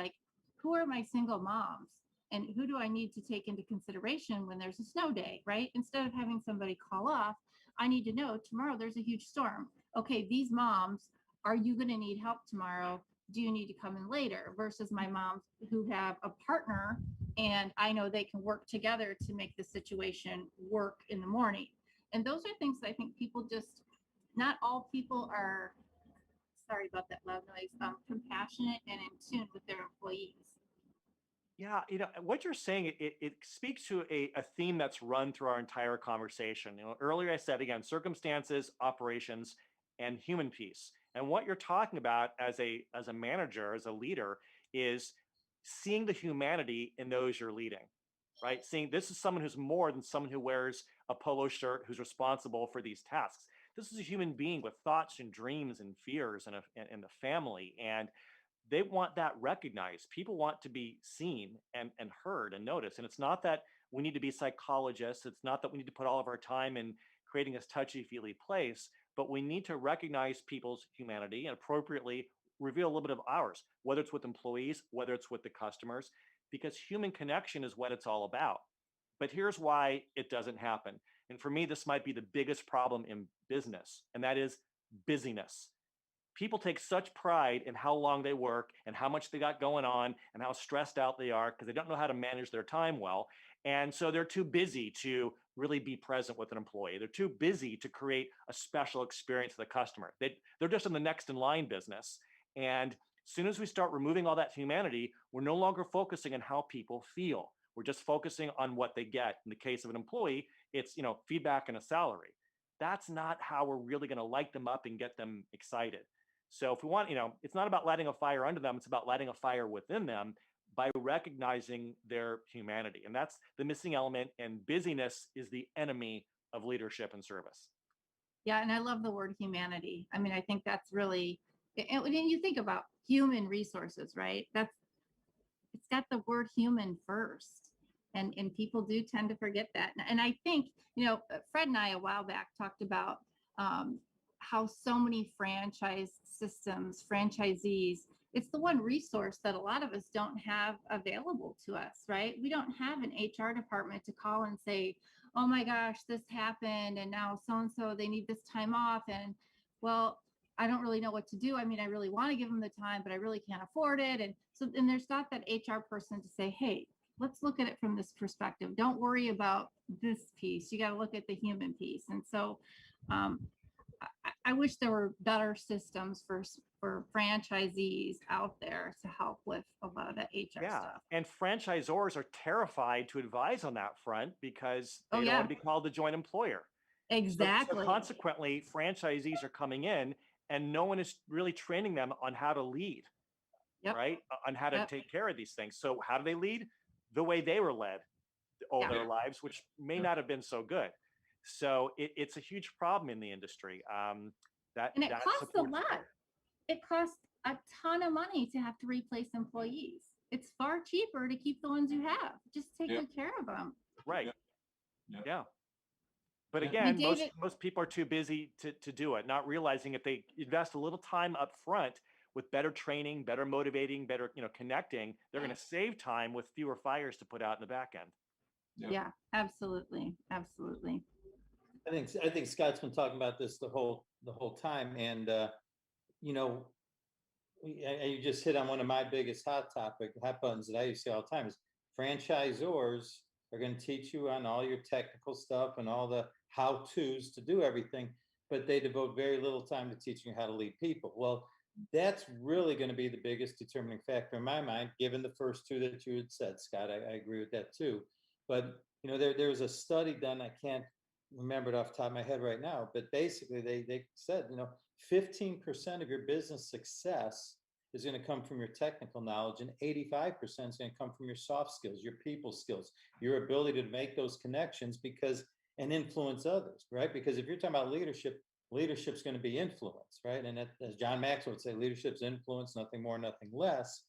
who are my single moms and who do I need to take into consideration when there's a snow day, right? Instead of having somebody call off, I need to know tomorrow there's a huge storm. Okay, these moms, are you going to need help tomorrow? Do you need to come in later? Versus my moms who have a partner and I know they can work together to make the situation work in the morning. And those are things that I think people not all people are, sorry about that loud noise, compassionate and in tune with their employees. Yeah, what you're saying, it speaks to a theme that's run through our entire conversation. Earlier I said, again, circumstances, operations, and human piece. And what you're talking about as a manager, as a leader, is seeing the humanity in those you're leading, right? Seeing this is someone who's more than someone who wears a polo shirt, who's responsible for these tasks. This is a human being with thoughts and dreams and fears and a family. And they want that recognized. People want to be seen and heard and noticed. And it's not that we need to be psychologists. It's not that we need to put all of our time in creating this touchy-feely place, but we need to recognize people's humanity and appropriately reveal a little bit of ours, whether it's with employees, whether it's with the customers, because human connection is what it's all about. But here's why it doesn't happen. And for me, this might be the biggest problem in business, and that is busyness. People take such pride in how long they work and how much they got going on and how stressed out they are because they don't know how to manage their time well. And so they're too busy to really be present with an employee. They're too busy to create a special experience for the customer. They're just in the next in line business. And as soon as we start removing all that humanity, we're no longer focusing on how people feel. We're just focusing on what they get. In the case of an employee, it's feedback and a salary. That's not how we're really going to light them up and get them excited. So if we want, it's not about lighting a fire under them, it's about lighting a fire within them by recognizing their humanity. And that's the missing element, and busyness is the enemy of leadership and service. Yeah, and I love the word humanity. I mean, I think that's really, and when you think about human resources, right? It's got the word human first. And people do tend to forget that. And I think, Fred and I a while back talked about how so many franchise systems, franchisees, it's the one resource that a lot of us don't have available to us, right? We don't have an HR department to call and say, oh my gosh, this happened, and now so-and-so, they need this time off. And well, I don't really know what to do. I mean, I really want to give them the time, but I really can't afford it. And so, and there's not that HR person to say, hey, let's look at it from this perspective. Don't worry about this piece. You got to look at the human piece. And so, I wish there were better systems for franchisees out there to help with a lot of the HR stuff. And franchisors are terrified to advise on that front because they Oh, don't yeah. want to be called the joint employer. Exactly. So consequently, franchisees are coming in and no one is really training them on how to lead, Yep. right? On how to Yep. take care of these things. So how do they lead? The way they were led all Yeah. their lives, which may not have been so good. So it's a huge problem in the industry. And it costs a lot. It costs a ton of money to have to replace employees. It's far cheaper to keep the ones you have. Just take good care of them. Right. Yep. Yeah. But Yeah. again, David- most people are too busy to do it, not realizing if they invest a little time up front with better training, better motivating, better, connecting, they're going to save time with fewer fires to put out in the back end. Yeah, absolutely. Absolutely. I think Scott's been talking about this the whole time, and you just hit on one of my biggest hot buttons that I used to see all the time is franchisors are going to teach you on all your technical stuff and all the how-tos to do everything, but they devote very little time to teaching you how to lead people. Well, that's really going to be the biggest determining factor in my mind, given the first two that you had said, Scott. I agree with that too. But there was a study done. I can't remember it off the top of my head right now, but basically they said 15% of your business success is going to come from your technical knowledge, and 85% is going to come from your soft skills, your people skills, your ability to make those connections and influence others, right? Because if you're talking about leadership's going to be influence, right? And as John Maxwell would say, leadership's influence, nothing more, nothing less.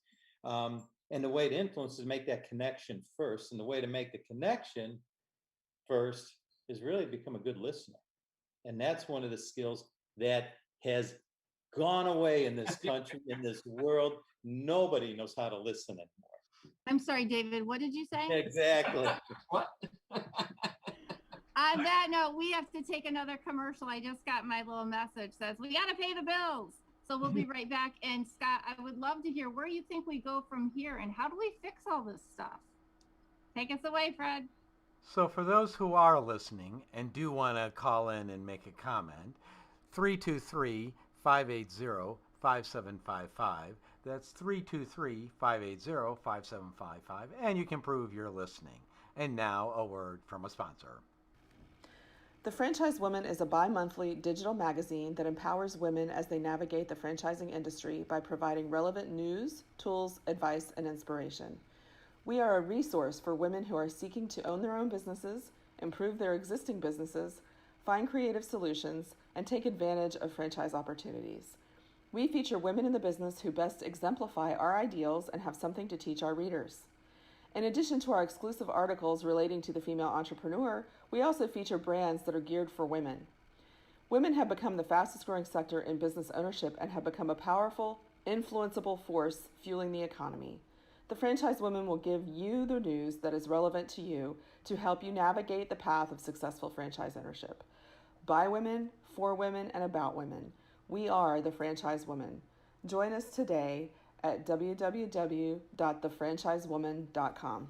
And the way to influence is make that connection first. And the way to make the connection first is really become a good listener. And that's one of the skills that has gone away in this country, in this world. Nobody knows how to listen anymore. I'm sorry, David, what did you say? Exactly. What? On that note, we have to take another commercial. I just got my little message says we got to pay the bills. So we'll be right back. And Scott, I would love to hear where you think we go from here and how do we fix all this stuff? Take us away, Fred. So for those who are listening and do want to call in and make a comment, 323-580-5755. That's 323-580-5755. And you can prove you're listening. And now a word from a sponsor. The Franchise Woman is a bi-monthly digital magazine that empowers women as they navigate the franchising industry by providing relevant news, tools, advice, and inspiration. We are a resource for women who are seeking to own their own businesses, improve their existing businesses, find creative solutions, and take advantage of franchise opportunities. We feature women in the business who best exemplify our ideals and have something to teach our readers. In addition to our exclusive articles relating to the female entrepreneur, we also feature brands that are geared for women. Women have become the fastest growing sector in business ownership and have become a powerful, influenceable force fueling the economy. The Franchise Woman will give you the news that is relevant to you to help you navigate the path of successful franchise ownership. By women, for women, and about women. We are the Franchise Woman. Join us today at www.thefranchisewoman.com.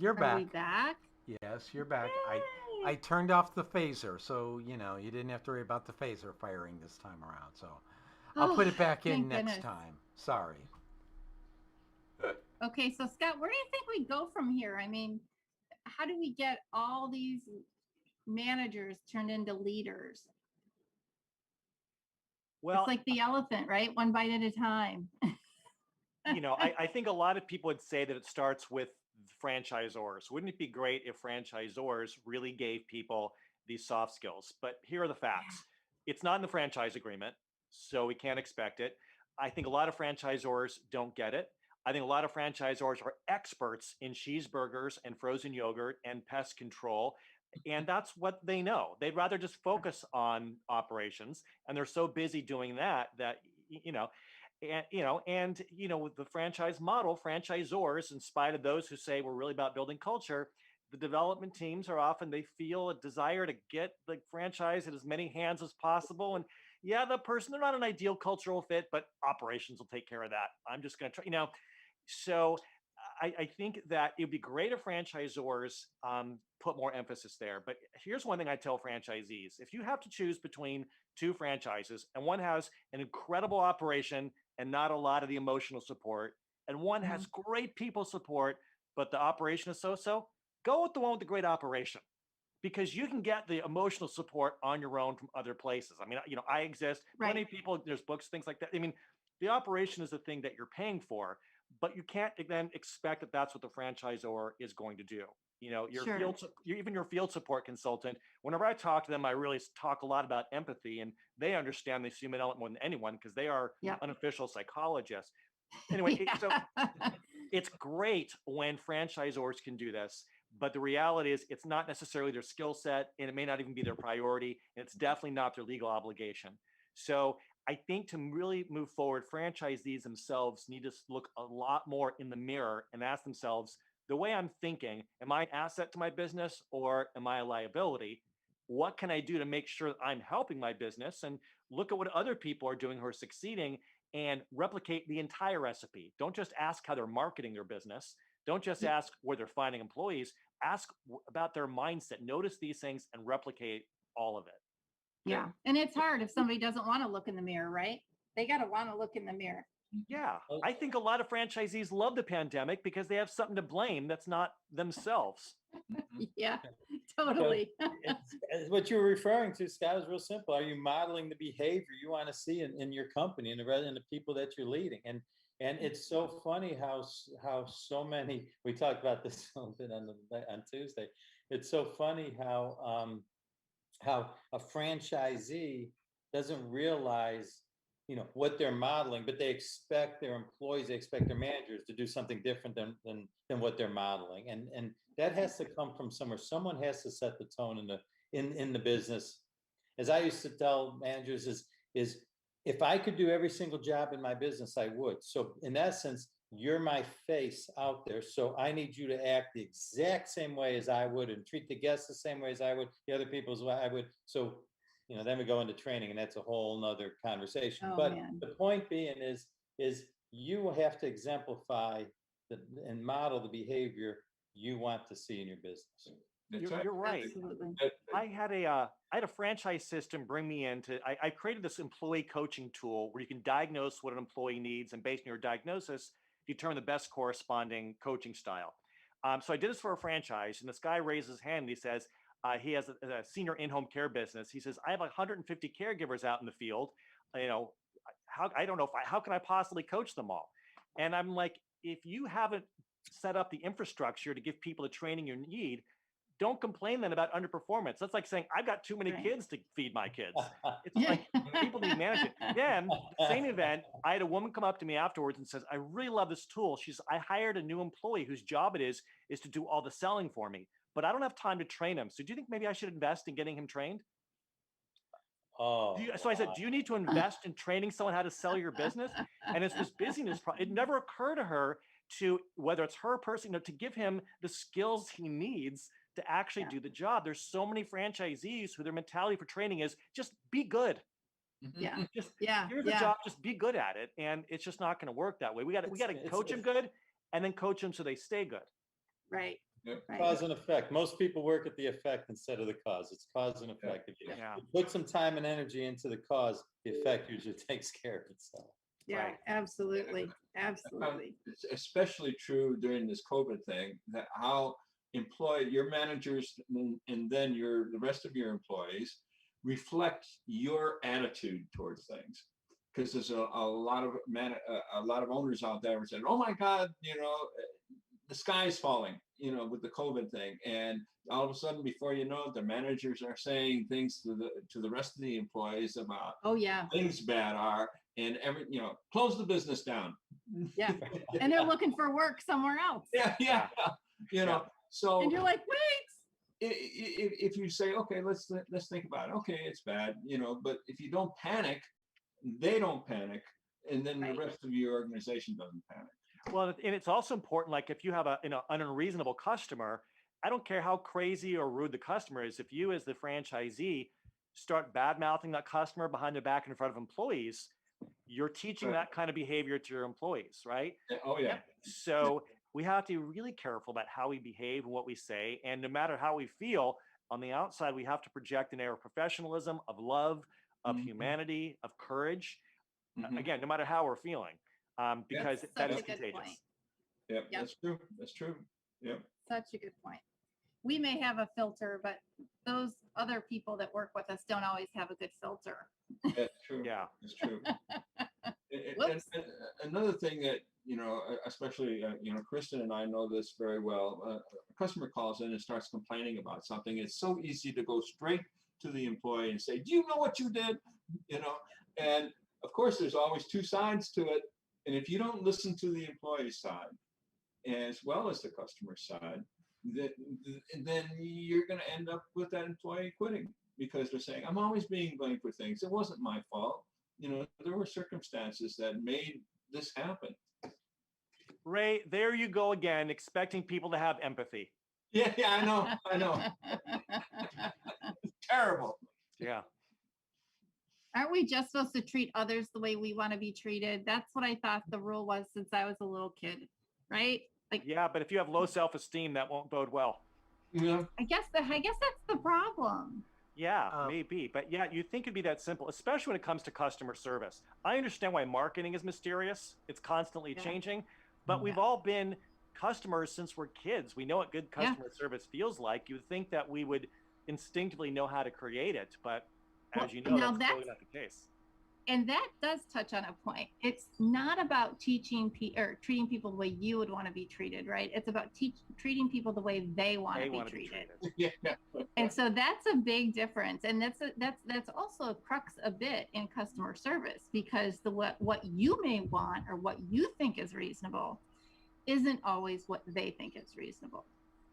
You're back. Are we back? Yes, you're back. Yay! I turned off the phaser, so you didn't have to worry about the phaser firing this time around. So I'll put it back in thank next goodness. time. Sorry. Okay, so Scott, where do you think we go from here? I mean, how do we get all these managers turned into leaders? Well, It's like the elephant, right? One bite at a time. I think a lot of people would say that it starts with franchisors. Wouldn't it be great if franchisors really gave people these soft skills? But here are the facts. It's not in the franchise agreement, so we can't expect it. I think a lot of franchisors don't get it. I think a lot of franchisors are experts in cheeseburgers and frozen yogurt and pest control. And that's what they know. They'd rather just focus on operations. And they're so busy doing that, with the franchise model, franchisors, in spite of those who say we're really about building culture, the development teams are often, they feel a desire to get the franchise in as many hands as possible. And yeah, the person, they're not an ideal cultural fit, but operations will take care of that. I'm just going to try, so I think that it'd be great if franchisors put more emphasis there. But here's one thing I tell franchisees. If you have to choose between two franchises and one has an incredible operation and not a lot of the emotional support, and one has great people support, but the operation is so-so, go with the one with the great operation, because you can get the emotional support on your own from other places. I mean, I exist, plenty of people, there's books, things like that. I mean, the operation is the thing that you're paying for, but you can't then expect that that's what the franchisor is going to do. Even your field support consultant, whenever I talk to them, I really talk a lot about empathy, and they understand the human element more than anyone because they are unofficial psychologists. Anyway, so it's great when franchisors can do this, but the reality is it's not necessarily their skill set, and it may not even be their priority, and it's definitely not their legal obligation. So I think to really move forward, franchisees themselves need to look a lot more in the mirror and ask themselves, the way I'm thinking, am I an asset to my business or am I a liability? What can I do to make sure that I'm helping my business? And look at what other people are doing who are succeeding and replicate the entire recipe. Don't just ask how they're marketing their business. Don't just ask where they're finding employees. Ask about their mindset. Notice these things and replicate all of it. Yeah. And it's hard if somebody doesn't want to look in the mirror, right? They got to want to look in the mirror. Yeah. I think a lot of franchisees love the pandemic because they have something to blame that's not themselves. Yeah, totally. What you're referring to, Scott, is real simple. Are you modeling the behavior you want to see in your company and the people that you're leading? And it's so funny how so many, we talked about this a little bit on Tuesday. It's so funny how a franchisee doesn't realize what they're modeling, but they expect their employees, they expect their managers to do something different than what they're modeling, and that has to come from somewhere. Someone has to set the tone in the business. As I used to tell managers, is if I could do every single job in my business, I would. So in essence, you're my face out there. So I need you to act the exact same way as I would, and treat the guests the same way as I would, the other people as well I would. So then we go into training, and that's a whole nother conversation. But the point being is you have to exemplify and model the behavior you want to see in your business. You're right. Absolutely. I had a franchise system bring me into. I created this employee coaching tool where you can diagnose what an employee needs, and based on your diagnosis, determine the best corresponding coaching style. So I did this for a franchise, and this guy raises his hand and he says, he has a senior in-home care business. He says, I have 150 caregivers out in the field. How can I possibly coach them all? And I'm like, if you haven't set up the infrastructure to give people the training you need, don't complain then about underperformance. That's like saying, I've got too many kids to feed my kids. It's like people need to manage it. Then, same event, I had a woman come up to me afterwards and says, I really love this tool. I hired a new employee whose job it is to do all the selling for me, but I don't have time to train him. So do you think maybe I should invest in getting him trained? So I said, do you need to invest in training someone how to sell your business? And it's this busyness problem. It never occurred to her to, whether it's her person, to give him the skills he needs to actually do the job. There's so many franchisees who their mentality for training is just be good. Here's the job, just be good at it. And it's just not going to work that way. We got to coach them good, and then coach them so they stay good. Right. Yep. Right. Cause and effect. Most people work at the effect instead of the cause. It's cause and effect. If you put some time and energy into the cause, the effect usually takes care of itself. Yeah, absolutely. Absolutely. It's especially true during this COVID thing, that how your managers and then the rest of your employees reflect your attitude towards things. Because there's a lot of owners out there who said, oh my God, the sky's falling, with the COVID thing. And all of a sudden, before you know it, the managers are saying things to the rest of the employees about things bad are, and close the business down. Yeah. And they're looking for work somewhere else. Yeah. So, and you're like, wait. If you say, okay, let's think about it. Okay, it's bad, but if you don't panic, they don't panic, and then the rest of your organization doesn't panic. Well, and it's also important, like if you have an unreasonable customer, I don't care how crazy or rude the customer is. If you, as the franchisee, start bad mouthing that customer behind their back in front of employees, you're teaching that kind of behavior to your employees, right? Oh yeah. So we have to be really careful about how we behave and what we say. And no matter how we feel on the outside, we have to project an air of professionalism, of love, of humanity, of courage. Again, no matter how we're feeling, because that is contagious. Point. Yep, that's true. That's true. Yep. Such a good point. We may have a filter, but those other people that work with us don't always have a good filter. That's true. Yeah, that's true. and another thing that, especially, Kristin and I know this very well. A customer calls in and starts complaining about something. It's so easy to go straight to the employee and say, "Do you know what you did?" And of course, there's always two sides to it. And if you don't listen to the employee side as well as the customer side, then you're going to end up with that employee quitting because they're saying, "I'm always being blamed for things. It wasn't my fault. There were circumstances that made this happen." Ray, there you go again, expecting people to have empathy. Yeah, I know. Terrible. Yeah. Aren't we just supposed to treat others the way we want to be treated? That's what I thought the rule was since I was a little kid, right? Like, yeah, but if you have low self-esteem, that won't bode well. Yeah. I guess that's the problem. Yeah, maybe. But yeah, you think it'd be that simple, especially when it comes to customer service. I understand why marketing is mysterious. It's constantly changing, but we've all been customers since we're kids. We know what good customer service feels like. You would think that we would instinctively know how to create it, but as you know, that's totally not the case. And that does touch on a point. It's not about treating people the way you would want to be treated, right? It's about treating people the way they want to be treated. Yeah. And so that's a big difference, and that's also a crux a bit in customer service, because what you may want or what you think is reasonable isn't always what they think is reasonable.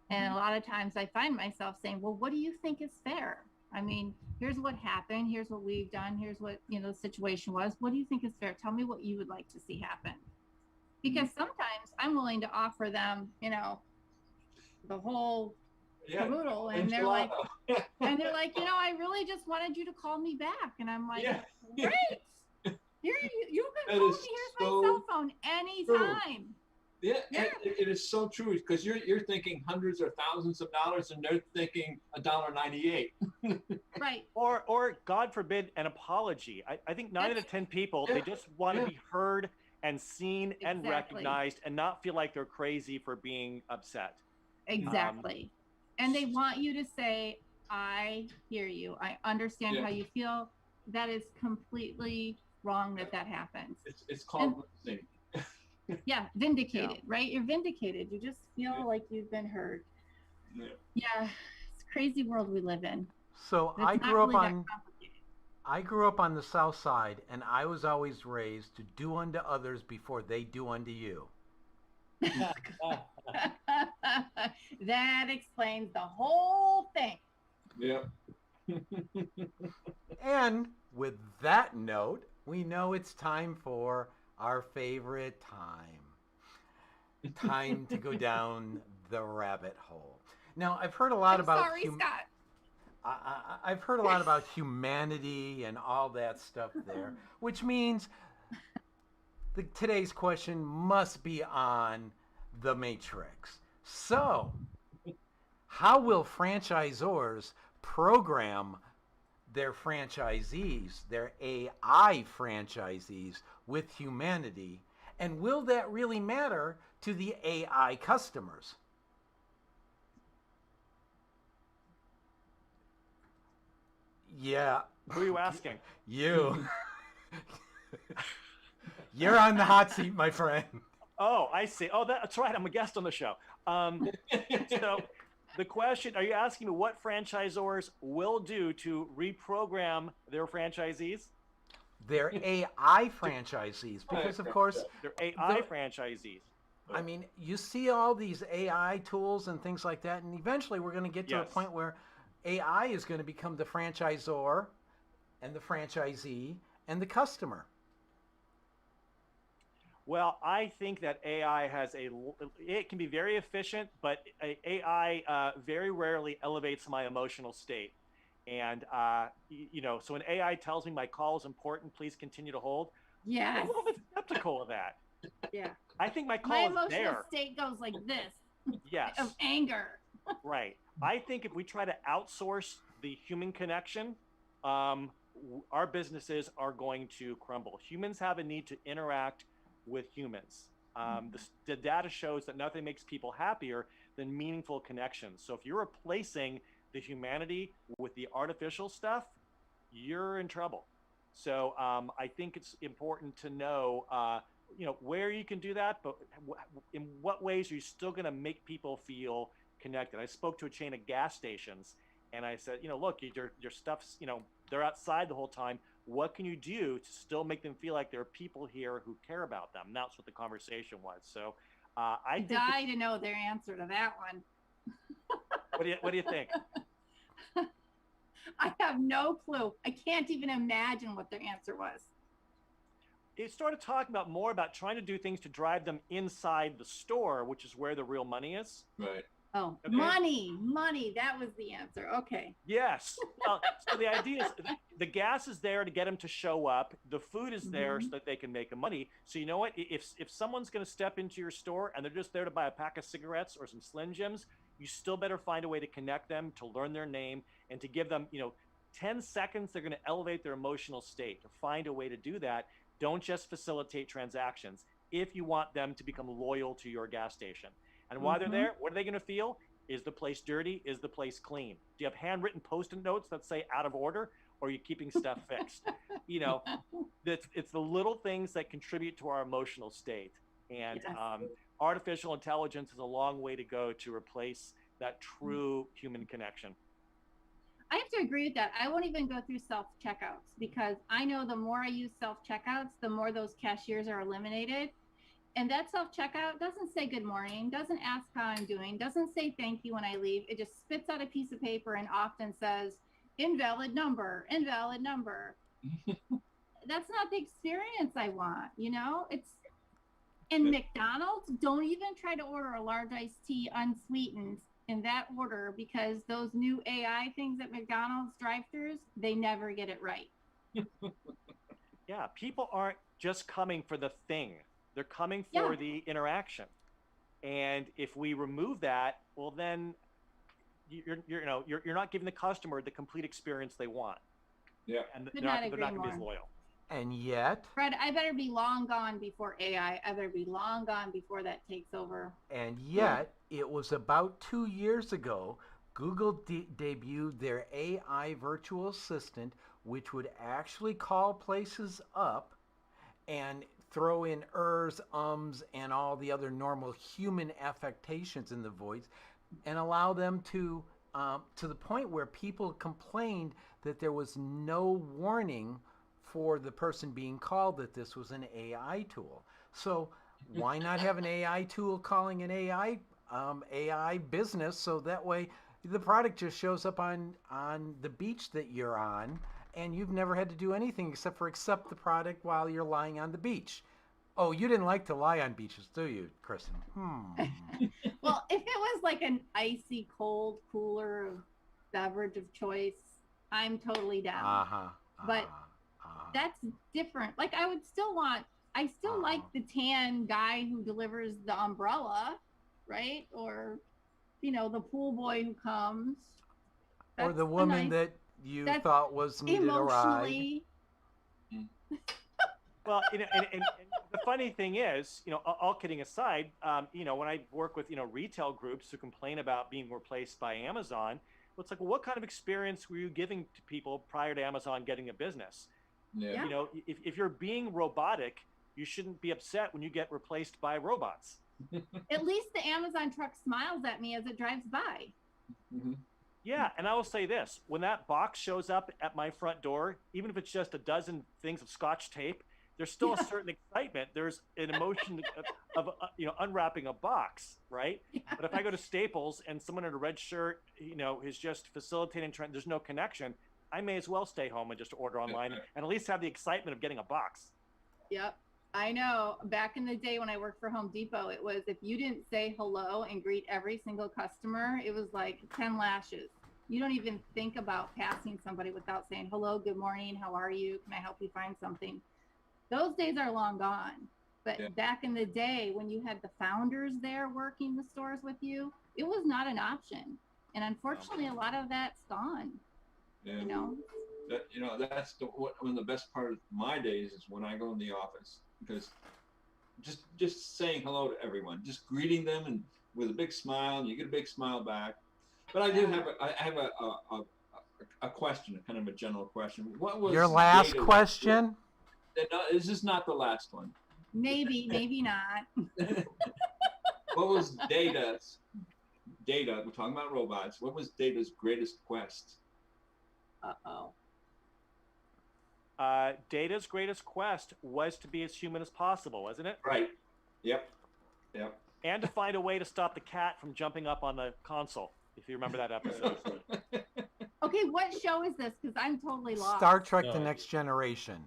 And a lot of times I find myself saying, "Well, what do you think is fair? I mean, here's what happened. Here's what we've done. Here's what, the situation was. What do you think is fair? Tell me what you would like to see happen." Because sometimes I'm willing to offer them, the whole caboodle, and they're like, I really just wanted you to call me back. And I'm like, great. Here, you can call me. Here's my cell phone anytime. True. Yeah, it is so true, because you're thinking hundreds or thousands of dollars, and they're thinking $1.98. Right. Or God forbid, an apology. I think 9 out of 10 people, they just want to be heard and seen and recognized, and not feel like they're crazy for being upset. Exactly. And they want you to say, "I hear you. I understand how you feel." That is completely wrong that happens. It's called listening. Yeah, vindicated, right? You're vindicated. You just feel like you've been heard. Yeah, it's a crazy world we live in. So I grew up on the South Side, and I was always raised to do unto others before they do unto you. That explains the whole thing. Yeah. And with that note, we know it's time for our favorite time to go down the rabbit hole. Now, I've heard a lot about Scott. I've heard a lot about humanity and all that stuff there, which means today's question must be on the Matrix. So, how will franchisors program their franchisees, their AI franchisees, with humanity? And will that really matter to the AI customers? Yeah. Who are you asking? You. You're on the hot seat, my friend. Oh, I see. Oh, that's right. I'm a guest on the show. So the question, are you asking me what franchisors will do to reprogram their franchisees? Their AI franchisees, because of course, their AI franchisees. I mean, you see all these AI tools and things like that, and eventually we're going to get to a point where AI is going to become the franchisor and the franchisee and the customer. Well, I think that AI it can be very efficient, but AI very rarely elevates my emotional state. And, so when AI tells me my call is important, please continue to hold. I'm Yes. a little bit skeptical of that. Yeah. I think my My call is emotional there. state goes like this Yes. of anger. Right. I think if we try to outsource the human connection, our businesses are going to crumble. Humans have a need to interact with humans. The data shows that nothing makes people happier than meaningful connections. So if you're replacing the humanity with the artificial stuff, you're in trouble. So I think it's important to know, where you can do that, but in what ways are you still going to make people feel connected? I spoke to a chain of gas stations, and I said, look, your stuff's, they're outside the whole time. What can you do to still make them feel like there are people here who care about them? And that's what the conversation was. So I die to know their answer to that one. What do you think? I have no clue. I can't even imagine what their answer was. It started talking more about trying to do things to drive them inside the store, which is where the real money is. Right. Oh, Okay. Money. That was the answer. Okay. Yes. So the idea is the gas is there to get them to show up. The food is there so that they can make money. So you know what? If someone's going to step into your store and they're just there to buy a pack of cigarettes or some Slim Jims, you still better find a way to connect them, to learn their name, and to give them, 10 seconds. They're going to elevate their emotional state. To find a way to do that. Don't just facilitate transactions if you want them to become loyal to your gas station. And while they're there, what are they going to feel? Is the place dirty? Is the place clean? Do you have handwritten Post-it notes that say out of order, or are you keeping stuff fixed? It's the little things that contribute to our emotional state. And Yes. Artificial intelligence is a long way to go to replace that true human connection. I have to agree with that. I won't even go through self-checkouts because I know the more I use self-checkouts, the more those cashiers are eliminated. And that self-checkout doesn't say good morning, doesn't ask how I'm doing, doesn't say thank you when I leave. It just spits out a piece of paper and often says, invalid number, invalid number. That's not the experience I want, And McDonald's, don't even try to order a large iced tea unsweetened in that order because those new AI things at McDonald's drive-thrus, they never get it right. Yeah, people aren't just coming for the thing. They're coming for the interaction. And if we remove that, well, then you're not giving the customer the complete experience they want. Yeah. And Could they're not not agree going to be more. as loyal. And yet, Fred, I better be long gone before AI. I better be long gone before that takes over. it was about 2 years ago, Google debuted their AI virtual assistant, which would actually call places up and throw in ers, ums, and all the other normal human affectations in the voice, and allow them to the point where people complained that there was no warning for the person being called that this was an AI tool. So why not have an AI tool calling an AI business, so that way the product just shows up on the beach that you're on, and you've never had to do anything except for accept the product while you're lying on the beach. Oh, you didn't like to lie on beaches, do you, Kristin? Well, if it was like an icy cold cooler beverage of choice, I'm totally down. But that's different. Like I still like the tan guy who delivers the umbrella, right? Or, the pool boy who comes. Or the woman that you thought was needed a ride. Well, and the funny thing is, all kidding aside, when I work with, retail groups who complain about being replaced by Amazon, it's like, well, what kind of experience were you giving to people prior to Amazon getting a business? Yeah. If you're being robotic, you shouldn't be upset when you get replaced by robots. At least the Amazon truck smiles at me as it drives by. Yeah, and I will say this, when that box shows up at my front door, even if it's just a dozen things of Scotch tape, there's still a certain excitement. There's an emotion of unwrapping a box, right? But if I go to Staples and someone in a red shirt, is just facilitating, there's no connection, I may as well stay home and just order online and at least have the excitement of getting a box. Yep. I know. Back in the day when I worked for Home Depot, it was if you didn't say hello and greet every single customer, it was like 10 lashes. You don't even think about passing somebody without saying hello, good morning, how are you? Can I help you find something? Those days are long gone. But Yeah. back in the day when you had the founders there working the stores with you, it was not an option. And unfortunately, a lot of that's gone. Yeah. You know? That's one of the best part of my days is when I go in the office, because just saying hello to everyone, just greeting them and with a big smile, and you get a big smile back. But I do have a question, a kind of a general question. What was Your last data- question? No, is this not the last one? Maybe, maybe not. What was Data? We're talking about robots. What was Data's greatest quest? Uh-oh. Data's greatest quest was to be as human as possible, wasn't it? Right. Yep. And to find a way to stop the cat from jumping up on the console, if you remember that episode. Okay, what show is this? Because I'm totally lost. Star Trek: No The idea. Next Generation.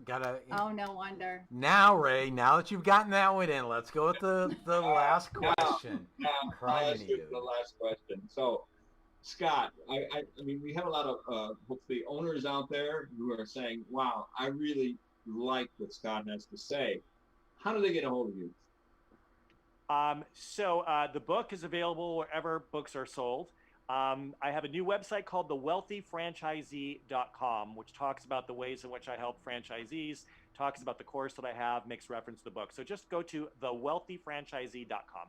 Gotta. Oh, no wonder. Now, Ray, now that you've gotten that one in, let's go with the last question. Now, Crying let's to do you. the last question. So, Scott, I mean, we have a lot of hopefully owners out there who are saying, "Wow, I really like what Scott has to say." How do they get a hold of you? So the book is available wherever books are sold. I have a new website called thewealthyfranchisee.com, which talks about the ways in which I help franchisees, talks about the course that I have, makes reference to the book. So just go to thewealthyfranchisee.com.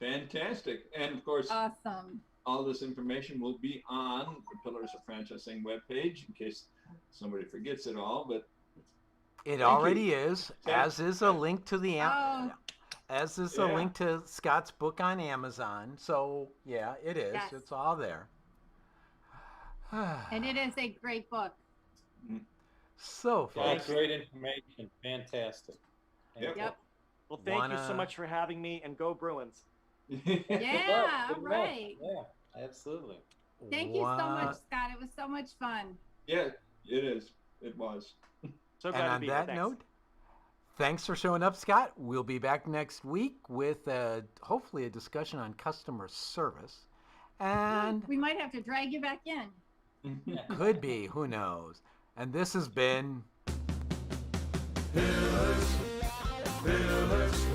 Fantastic. And of course, Awesome. all this information will be on the Pillars of Franchising webpage in case somebody forgets it all. But It Thank already you. is, as is a link to the Oh. as is a Yeah. link to Scott's book on Amazon. So yeah, it is. Yes. It's all there. And it is a great book. So, Yeah, folks, great information. Fantastic. Yep. Yep. Well, thank you so Wanna- much for having me, and go Bruins. Yeah, Good all enough. right. Yeah, absolutely. Thank you so Wa- much, Scott. It was so much fun. Yeah, it is. It was. So And glad to on be here. that Thanks. note, thanks for showing up, Scott. We'll be back next week with hopefully a discussion on customer service. And We might have to drag you back in. could be, who knows. And this has been Pillars,